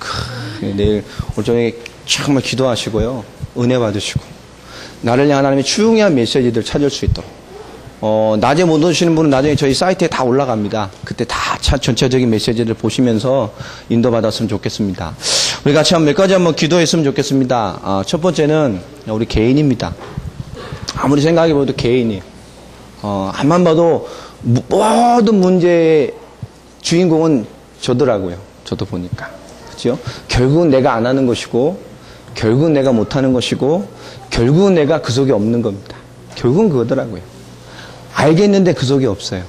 내일 오늘 저녁에 정말 기도하시고요. 은혜 받으시고 나를 향한 하나님의 중요한 메시지들 찾을 수 있도록 낮에 못 오시는 분은 나중에 저희 사이트에 다 올라갑니다. 그때 다 전체적인 메시지를 보시면서 인도받았으면 좋겠습니다. 우리 같이 몇 가지 한번 기도했으면 좋겠습니다. 첫 번째는 우리 개인입니다. 아무리 생각해봐도 개인이에요. 앞만 봐도 모든 문제의 주인공은 저더라고요. 저도 보니까. 그렇죠? 결국은 내가 안 하는 것이고 결국은 내가 못하는 것이고 결국은 내가 그 속에 없는 겁니다. 결국은 그거더라고요. 알겠는데 그 속에 없어요.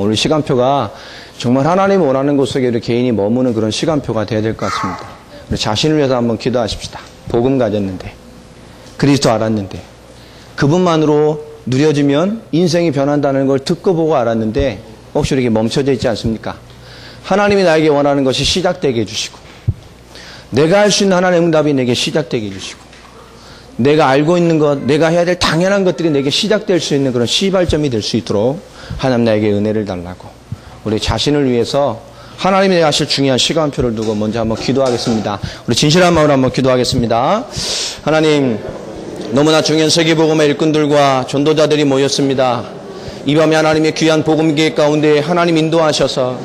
우리 시간표가 정말 하나님 원하는 곳 속에 우리 개인이 머무는 그런 시간표가 되어야 될 것 같습니다. 우리 자신을 위해서 한번 기도하십시다. 복음 가졌는데 그리스도 알았는데 그분만으로 누려지면 인생이 변한다는 걸 듣고 보고 알았는데 혹시 이렇게 멈춰져 있지 않습니까? 하나님이 나에게 원하는 것이 시작되게 해주시고 내가 할 수 있는 하나님의 응답이 내게 시작되게 해주시고 내가 알고 있는 것, 내가 해야 될 당연한 것들이 내게 시작될 수 있는 그런 시발점이 될 수 있도록 하나님 나에게 은혜를 달라고 우리 자신을 위해서 하나님이 하실 중요한 시간표를 두고 먼저 한번 기도하겠습니다. 우리 진실한 마음으로 한번 기도하겠습니다. 하나님, 너무나 중요한 세계복음의 일꾼들과 전도자들이 모였습니다. 이 밤에 하나님의 귀한 복음계획 가운데 하나님 인도하셔서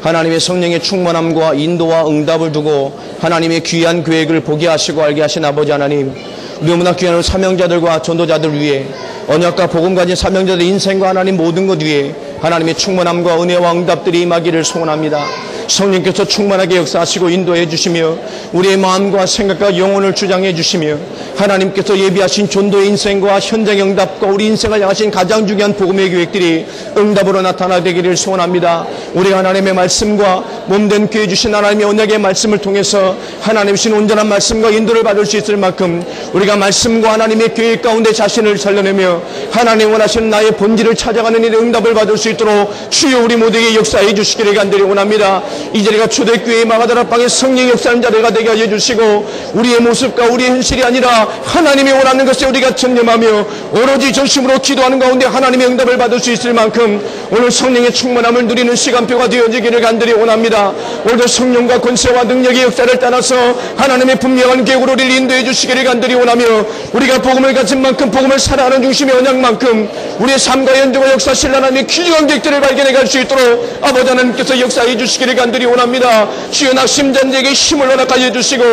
하나님의 성령의 충만함과 인도와 응답을 두고 하나님의 귀한 계획을 보게 하시고 알게 하신 아버지 하나님, 우리 너무나 귀한 사명자들과 전도자들 위해 언약과 복음 가진 사명자들 인생과 하나님 모든 것 위에 하나님의 충만함과 은혜와 응답들이 임하기를 소원합니다. 성령께서 충만하게 역사하시고 인도해 주시며 우리의 마음과 생각과 영혼을 주장해 주시며 하나님께서 예비하신 전도의 인생과 현장 응답과 우리 인생을 향하신 가장 중요한 복음의 계획들이 응답으로 나타나되기를 소원합니다. 우리가 하나님의 말씀과 몸된 귀해 주신 하나님의 언약의 말씀을 통해서 하나님의 신 온전한 말씀과 인도를 받을 수 있을 만큼 우리가 말씀과 하나님의 계획 가운데 자신을 살려내며 하나님 원하시는 나의 본질을 찾아가는 일의 응답을 받을 수 있도록 주여 우리 모두에게 역사해 주시기를 간절히 원합니다. 이 자리가 초대교회의 마가다락방의 성령 역사하는 자리가 되게 하여 주시고 우리의 모습과 우리의 현실이 아니라 하나님이 원하는 것에 우리가 전념하며 오로지 전심으로 기도하는 가운데 하나님의 응답을 받을 수 있을 만큼 오늘 성령의 충만함을 누리는 시간표가 되어지기를 간절히 원합니다. 오늘도 성령과 권세와 능력의 역사를 따라서 하나님의 분명한 계획으로 우리를 인도해 주시기를 간절히 원하며 우리가 복음을 가진 만큼 복음을 살아가는 중심의 언약만큼 우리의 삶과 현장과 역사실 하나님의 귀중한 계획들을 발견해 갈 수 있도록 아버지 하나님께서 역사해 주시기를 간절히 원합니다. 주여 낙심자들에게 힘을 허락하여 주시고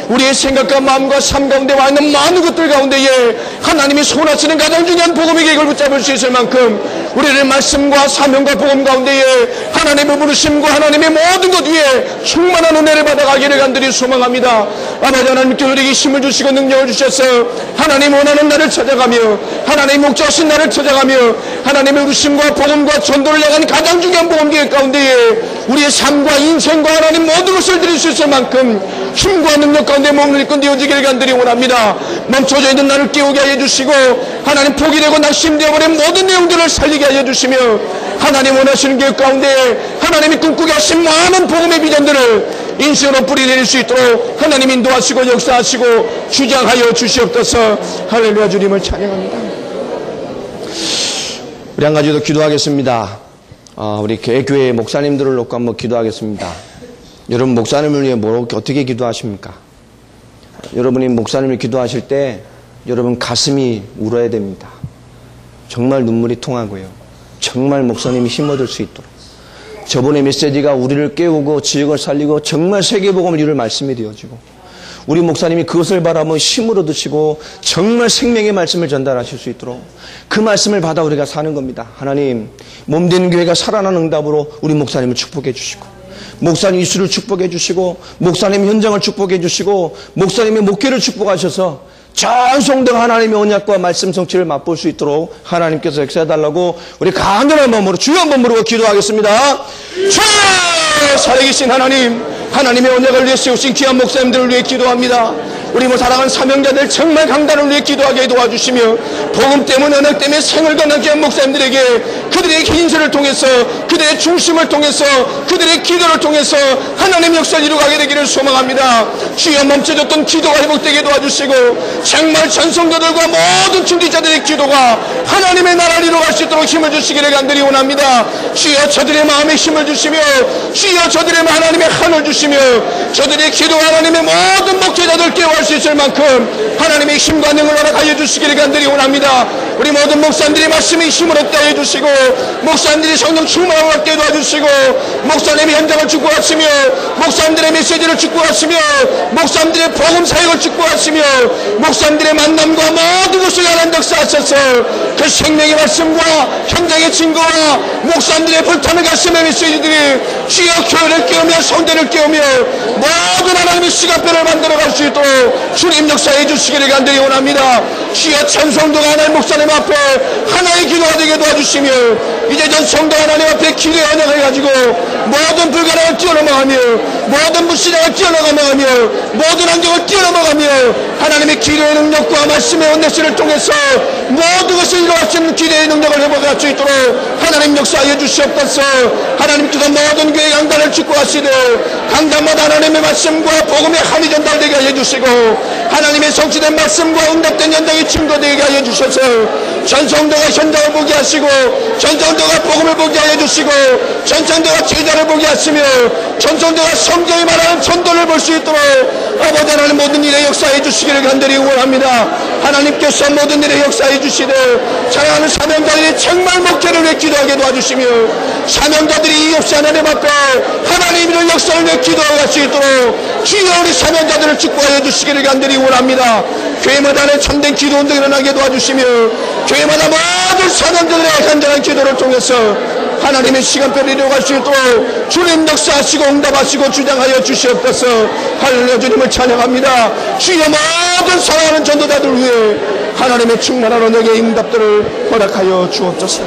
우리의 생각과 마음과 삶 가운데 와 있는 많은 것들 가운데에 하나님이 소원하시는 가장 중요한 복음의 계획을 붙잡을 수 있을 만큼 우리를 말씀과 사명과 복음 가운데에 하나님의 부르심과 하나님의 모든 것 위에 충만한 은혜를 받아가기를 간절히 소망합니다. 아버지 하나님께 우리에게 힘을 주시고 능력을 주셔서 하나님 원하는 나를 찾아가며 하나님 목적하신 나를 찾아가며 하나님의 부르심과 복음과 전도를 향한 가장 중요한 복음 계획 가운데에 우리의 삶과 인생과 하나님 모든 것을 드릴 수 있을 만큼 힘과 능력 가운데 몸을 입고 되어지기를 간절히 원합니다. 멈춰져 있는 나를 깨우게 하여 주시고 하나님 포기되고 낙심되어버린 모든 내용들을 살리게 하여 주시며 하나님 원하시는 계획 가운데 하나님이 꿈꾸게 하신 많은 복음의 비전들을 인생으로 뿌리내릴 수 있도록 하나님 인도하시고 역사하시고 주장하여 주시옵소서. 할렐루야. 주님을 찬양합니다. 우리 한 가지 더 기도하겠습니다. 우리 교회 목사님들을 놓고 한번 기도하겠습니다. 여러분 목사님을 위해 어떻게 기도하십니까? 여러분이 목사님을 기도하실 때 여러분 가슴이 울어야 됩니다. 정말 눈물이 통하고요. 정말 목사님이 힘 얻을 수 있도록 저번의 메시지가 우리를 깨우고 지역을 살리고 정말 세계복음을 이룰 말씀이 되어지고 우리 목사님이 그것을 바라보며 힘을 얻으시고 정말 생명의 말씀을 전달하실 수 있도록 그 말씀을 받아 우리가 사는 겁니다. 하나님 몸된 교회가 살아나는 응답으로 우리 목사님을 축복해 주시고 목사님 이수를 축복해 주시고 목사님 현장을 축복해 주시고 목사님의 목회를 축복하셔서 전 성도가 하나님의 언약과 말씀 성취를 맛볼 수 있도록 하나님께서 역사해달라고 우리 간절한 마음으로 주여 한번 부르고 기도하겠습니다. 주여 살아계신 하나님, 하나님의 언약을 위해 세우신 귀한 목사님들을 위해 기도합니다. 우리 사랑하는 사명자들 정말 강단을 위해 기도하게 도와주시며 복음 때문에 언약 때문에 생을 거는 귀한 목사님들에게 그들의 인생을 통해서 그들의 중심을 통해서 그들의 기도를 통해서 하나님의 역사를 이루어가게 되기를 소망합니다. 주여 멈춰졌던 기도가 회복되게 도와주시고 정말 전성도들과 모든 중직자들의 기도가 하나님의 나라를 이루어갈 수 있도록 힘을 주시기를 간절히 원합니다. 주여 저들의 마음에 힘을 주시며 주여 저들의 하나님의 한을 주시며 저들의 기도와 하나님의 모든 목회자들 깨워할 수 있을 만큼 하나님의 힘과 능을 허락하여 주시기를 간절히 원합니다. 우리 모든 목사님들이 말씀에 힘을 얻게 하여 주시고 목사님들이 성령 충만함을 얻게 도와주시고 목사님의 현장을 축복하시며 목사님들의 메시지를 축복하시며 목사님들의 복음 사역을 축복하시며 목사님들의 만남과 모든 것을 하나님 역사하셔서 그 생명의 말씀과 현장의 증거와 목사님들의 불타는 가슴의 메시지들이 주여 교회를 깨우며 성대를 깨우며 모든 하나님의 시간표를 만들어갈 수 있도록 주님 역사해 주시기를 간절히 원합니다. 주여 천성도가 하나님 목사님 앞에 하나의 기도가 되게 도와주시며 이제 전 성도 하나님 앞에 기도의 언약을 가지고 모든 불가능을 뛰어넘어가며 모든 불신앙을 뛰어넘어가며 모든 환경을 뛰어넘어가며 하나님의 기도의 능력과 말씀의 언내시를 통해서 모든 것을 이루어갈 수 있는 기도의 능력을 회복할 수 있도록 하나님 역사하여 주시옵소서. 하나님께서 모든 교회 강단을 축복하시되 강단마다 하나님의 말씀과 복음의 한이 전달되게 하여 주시고 하나님의 성취된 말씀과 응답된 현장이 증거되게 하여 주셔서 전성도가 현장을 보게 하시고 전성도가 복음을 보게 하여 주시고 전성도가 제자를 보게 하시며 전성도가 성경이 말하는 전도를 볼 수 있도록 아버지 하나님 모든 일에 역사해 주시기를 간절히 원합니다. 하나님께서 모든 일에 역사해 주시되 사랑하는 사명자들이 정말 목회를 위해 기도하게 도와주시며 사명자들이 이 없이 하나님 앞에 하나님의 역사를 위해 기도할 수 있도록 주여 우리 사명자들을 축복하여 주시기를 간절히 원합니다. 교회마다 참된 기도 운동이 일어나게 도와주시며 교회마다 모든 사명자들의 간절한 기도를 통해서 하나님의 시간표를 이루어갈 수 있도록 주님 역사하시고 응답하시고 주장하여 주시옵소서. 할렐루야. 주님을 찬양합니다. 주여 모든 사랑하는 전도자들 위해 하나님의 충만한 언약의 응답들을 허락하여 주옵소서.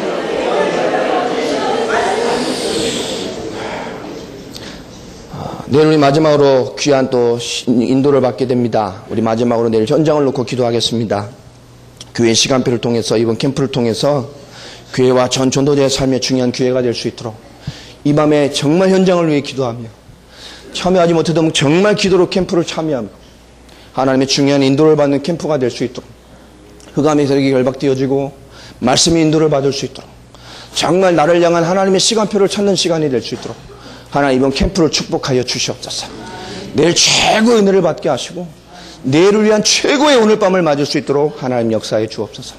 내일 우리 마지막으로 귀한 또 인도를 받게 됩니다. 우리 마지막으로 내일 현장을 놓고 기도하겠습니다. 교회 시간표를 통해서 이번 캠프를 통해서 교회와 전 전도자의 삶에 중요한 기회가 될 수 있도록 이 밤에 정말 현장을 위해 기도하며 참여하지 못해도 정말 기도로 캠프를 참여하며 하나님의 중요한 인도를 받는 캠프가 될 수 있도록 흑암의 세력이 결박되어지고 말씀의 인도를 받을 수 있도록 정말 나를 향한 하나님의 시간표를 찾는 시간이 될 수 있도록 하나님 이번 캠프를 축복하여 주시옵소서. 내일 최고의 은혜를 받게 하시고 내일을 위한 최고의 오늘 밤을 맞을 수 있도록 하나님 역사해 주옵소서.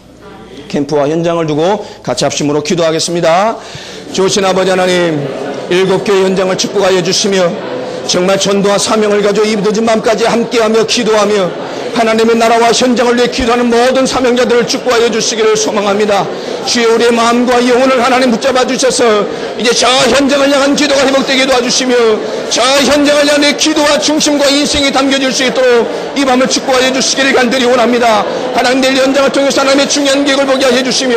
캠프와 현장을 두고 같이 합심으로 기도하겠습니다. 좋으신 아버지 하나님, 7교회 현장을 축복하여 주시며 정말 전도와 사명을 가지고 이 늦은 밤까지 함께하며 기도하며 하나님의 나라와 현장을 위해 기도하는 모든 사명자들을 축복하여 주시기를 소망합니다. 주여 우리의 마음과 영혼을 하나님 붙잡아 주셔서 이제 저 현장을 향한 기도가 회복되게 도와주시며 저 현장을 향한 기도와 중심과 인생이 담겨질 수 있도록 이 밤을 축복하여 주시기를 간절히 원합니다. 하나님 내일 현장을 통해서 하나님의 중요한 계획을 보게 하여 주시며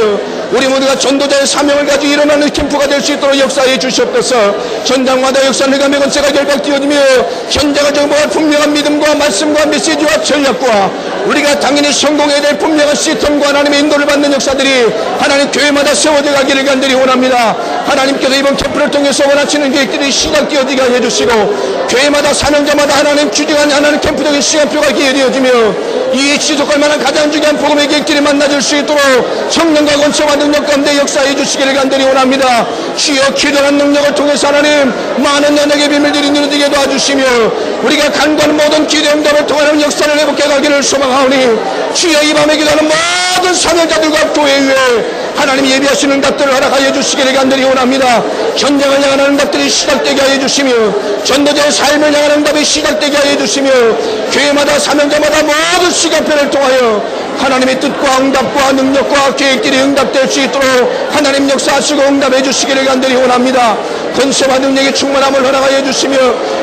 우리 모두가 전도자의 사명을 가지고 일어나는 캠프가 될 수 있도록 역사해 주시옵소서. 전장마다 역사는 흑암의 권세가 결박되어지며 현장을 정복할 분명한 믿음과 말씀과 메시지와 전략과 우리가 당연히 성공해야 될 분명한 시스템과 하나님의 인도를 받는 역사들이 하나님 교회마다 세워져 가기를 간절히 원합니다. 하나님께서 이번 캠프를 통해서 원하시는 계획들이 시작되어지게 해주시고 교회마다 사명자마다 하나님 주장한 하나님 캠프적인 시간표가 기회되어지며 이 지속할 만한 가장 중요한 복음의 계획들이 만나질 수 있도록 성령과 권세와 능력 가운데 역사해 주시기를 간절히 원합니다. 주여 기도하는 능력을 통해서 하나님 많은 연약의 비밀들이 이루어지게 도와주시며 우리가 간구하는 모든 기도 응답을 통하는 역사를 회복해 가기를 소망하오니 주여 이 밤에 기도하는 모든 사명자들과 교회 위에 하나님 예비하시는 응답들을 허락하여 주시기를 간절히 원합니다. 현장을 향한 응답들이 시작되게 하여 주시며 전도자의 삶을 향한 응답이 시작되게 하여 주시며 교회마다 사명자마다 모든 시간표를 통하여 하나님의 뜻과 응답과 능력과 계획들이 응답될 수 있도록 하나님 역사하시고 응답해 주시기를 간절히 원합니다. 권세와 능력이 충만함을 허락하여 주시며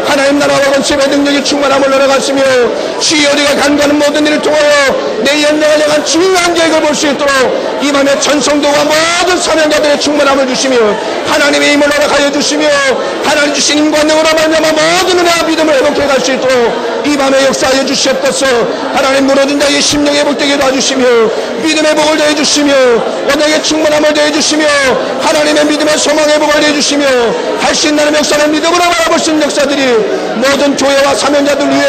하나님 나라와 권세와 능력이 충만함을 허락하시며 주여 우리가 간구하는 모든 일을 통하여 내 현장을 향한 중요한 계획을 볼 수 있도록 이 밤에 전성도와 모든 사명자들의 충만함을 주시며 하나님의 힘을 허락하여 주시며 하나님 주신 힘과 능으로 말미암아 모든 은혜와 믿음을 회복해 갈 수 있도록 이 밤에 역사하여 주시옵소서. 하나님 무너진 자의 심령이 회복되게 도와주시며 믿음의 복을 더해 주시며 언약의 충만함을 더해 주시며 하나님의 믿음의 소망의 복을 더해 주시며 할 수 있는 역사를 믿음으로 바라볼 수 있는 역사들이 모든 교회와 사명자들 위해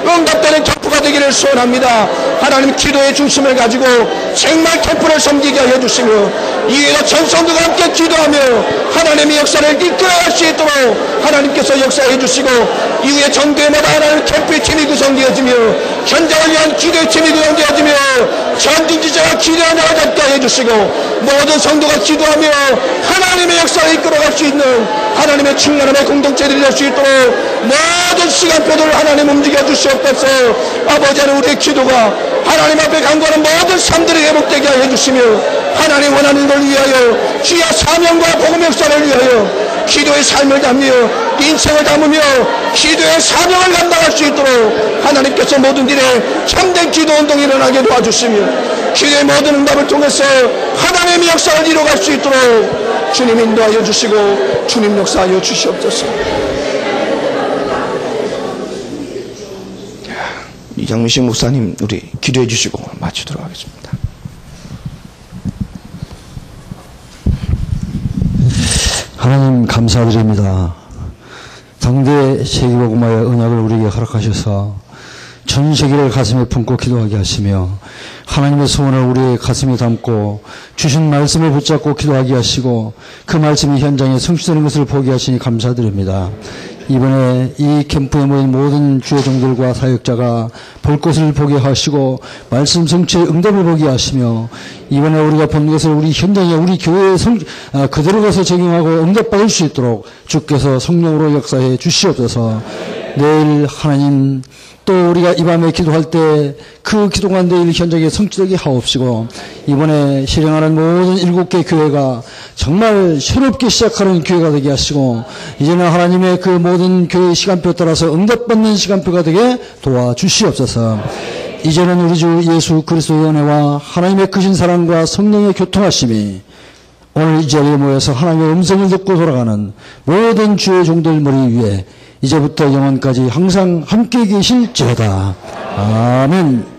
응답되는 캠프가 되기를 소원합니다. 하나님 기도의 중심을 가지고 정말 캠프를 섬기게 하여 주시며 이외에 전성도가 함께 기도하며 하나님의 역사를 이끌어갈 수 있도록 하나님께서 역사해 주시고 이후에 전교회마다 하나님 캠프의 팀이 구성되어지며 현장을 위한 기도의 팀이 구성되어지며 전진지자가 기도하는 자를 잡게 하여 주시고 모든 성도가 기도하며 하나님의 역사를 이끌어갈 수 있는 하나님의 충만함의 공동체들이 될 수 있도록 모든 시간표들을 하나님 움직여 주시옵소서. 아버지 하나님 우리의 기도가 하나님 앞에 간구하는 모든 삶들이 회복되게 하여 주시며 하나님 원하는 걸 위하여 주의 사명과 복음의 역사를 위하여 기도의 삶을 담으며 인생을 담으며 기도의 사명을 감당할 수 있도록 하나님께서 모든 일에 참된 기도 운동이 일어나게 도와주시며 기도의 모든 응답을 통해서 하나님의 역사를 이루어갈 수 있도록 주님 인도하여 주시고 주님 역사하여 주시옵소서. 이장미식 목사님 우리 기도해 주시고 마치도록 하겠습니다. 하나님 감사드립니다. 당대 세계복음화의 언약을 우리에게 허락하셔서 전 세계를 가슴에 품고 기도하게 하시며 하나님의 소원을 우리의 가슴에 담고 주신 말씀을 붙잡고 기도하게 하시고 그 말씀이 현장에 성취되는 것을 보게 하시니 감사드립니다. 이번에 이 캠프에 모인 모든 주의 종들과 사역자가 볼 것을 보게 하시고 말씀 성취의 응답을 보게 하시며 이번에 우리가 본 것을 우리 현장에 우리 교회에 그대로 가서 적용하고 응답받을 수 있도록 주께서 성령으로 역사해 주시옵소서. 내일 하나님 또 우리가 이 밤에 기도할 때 그 기도가 내일 현장에 성취되게 하옵시고 이번에 실행하는 모든 7개 교회가 정말 새롭게 시작하는 교회가 되게 하시고 이제는 하나님의 그 모든 교회의 시간표에 따라서 응답받는 시간표가 되게 도와주시옵소서. 이제는 우리 주 예수 그리스도의 은혜와 하나님의 크신 사랑과 성령의 교통하심이 오늘 이 자리에 모여서 하나님의 음성을 듣고 돌아가는 모든 주의 종들 머리 위에 이제부터 영원까지 항상 함께 계실지어다. 아멘.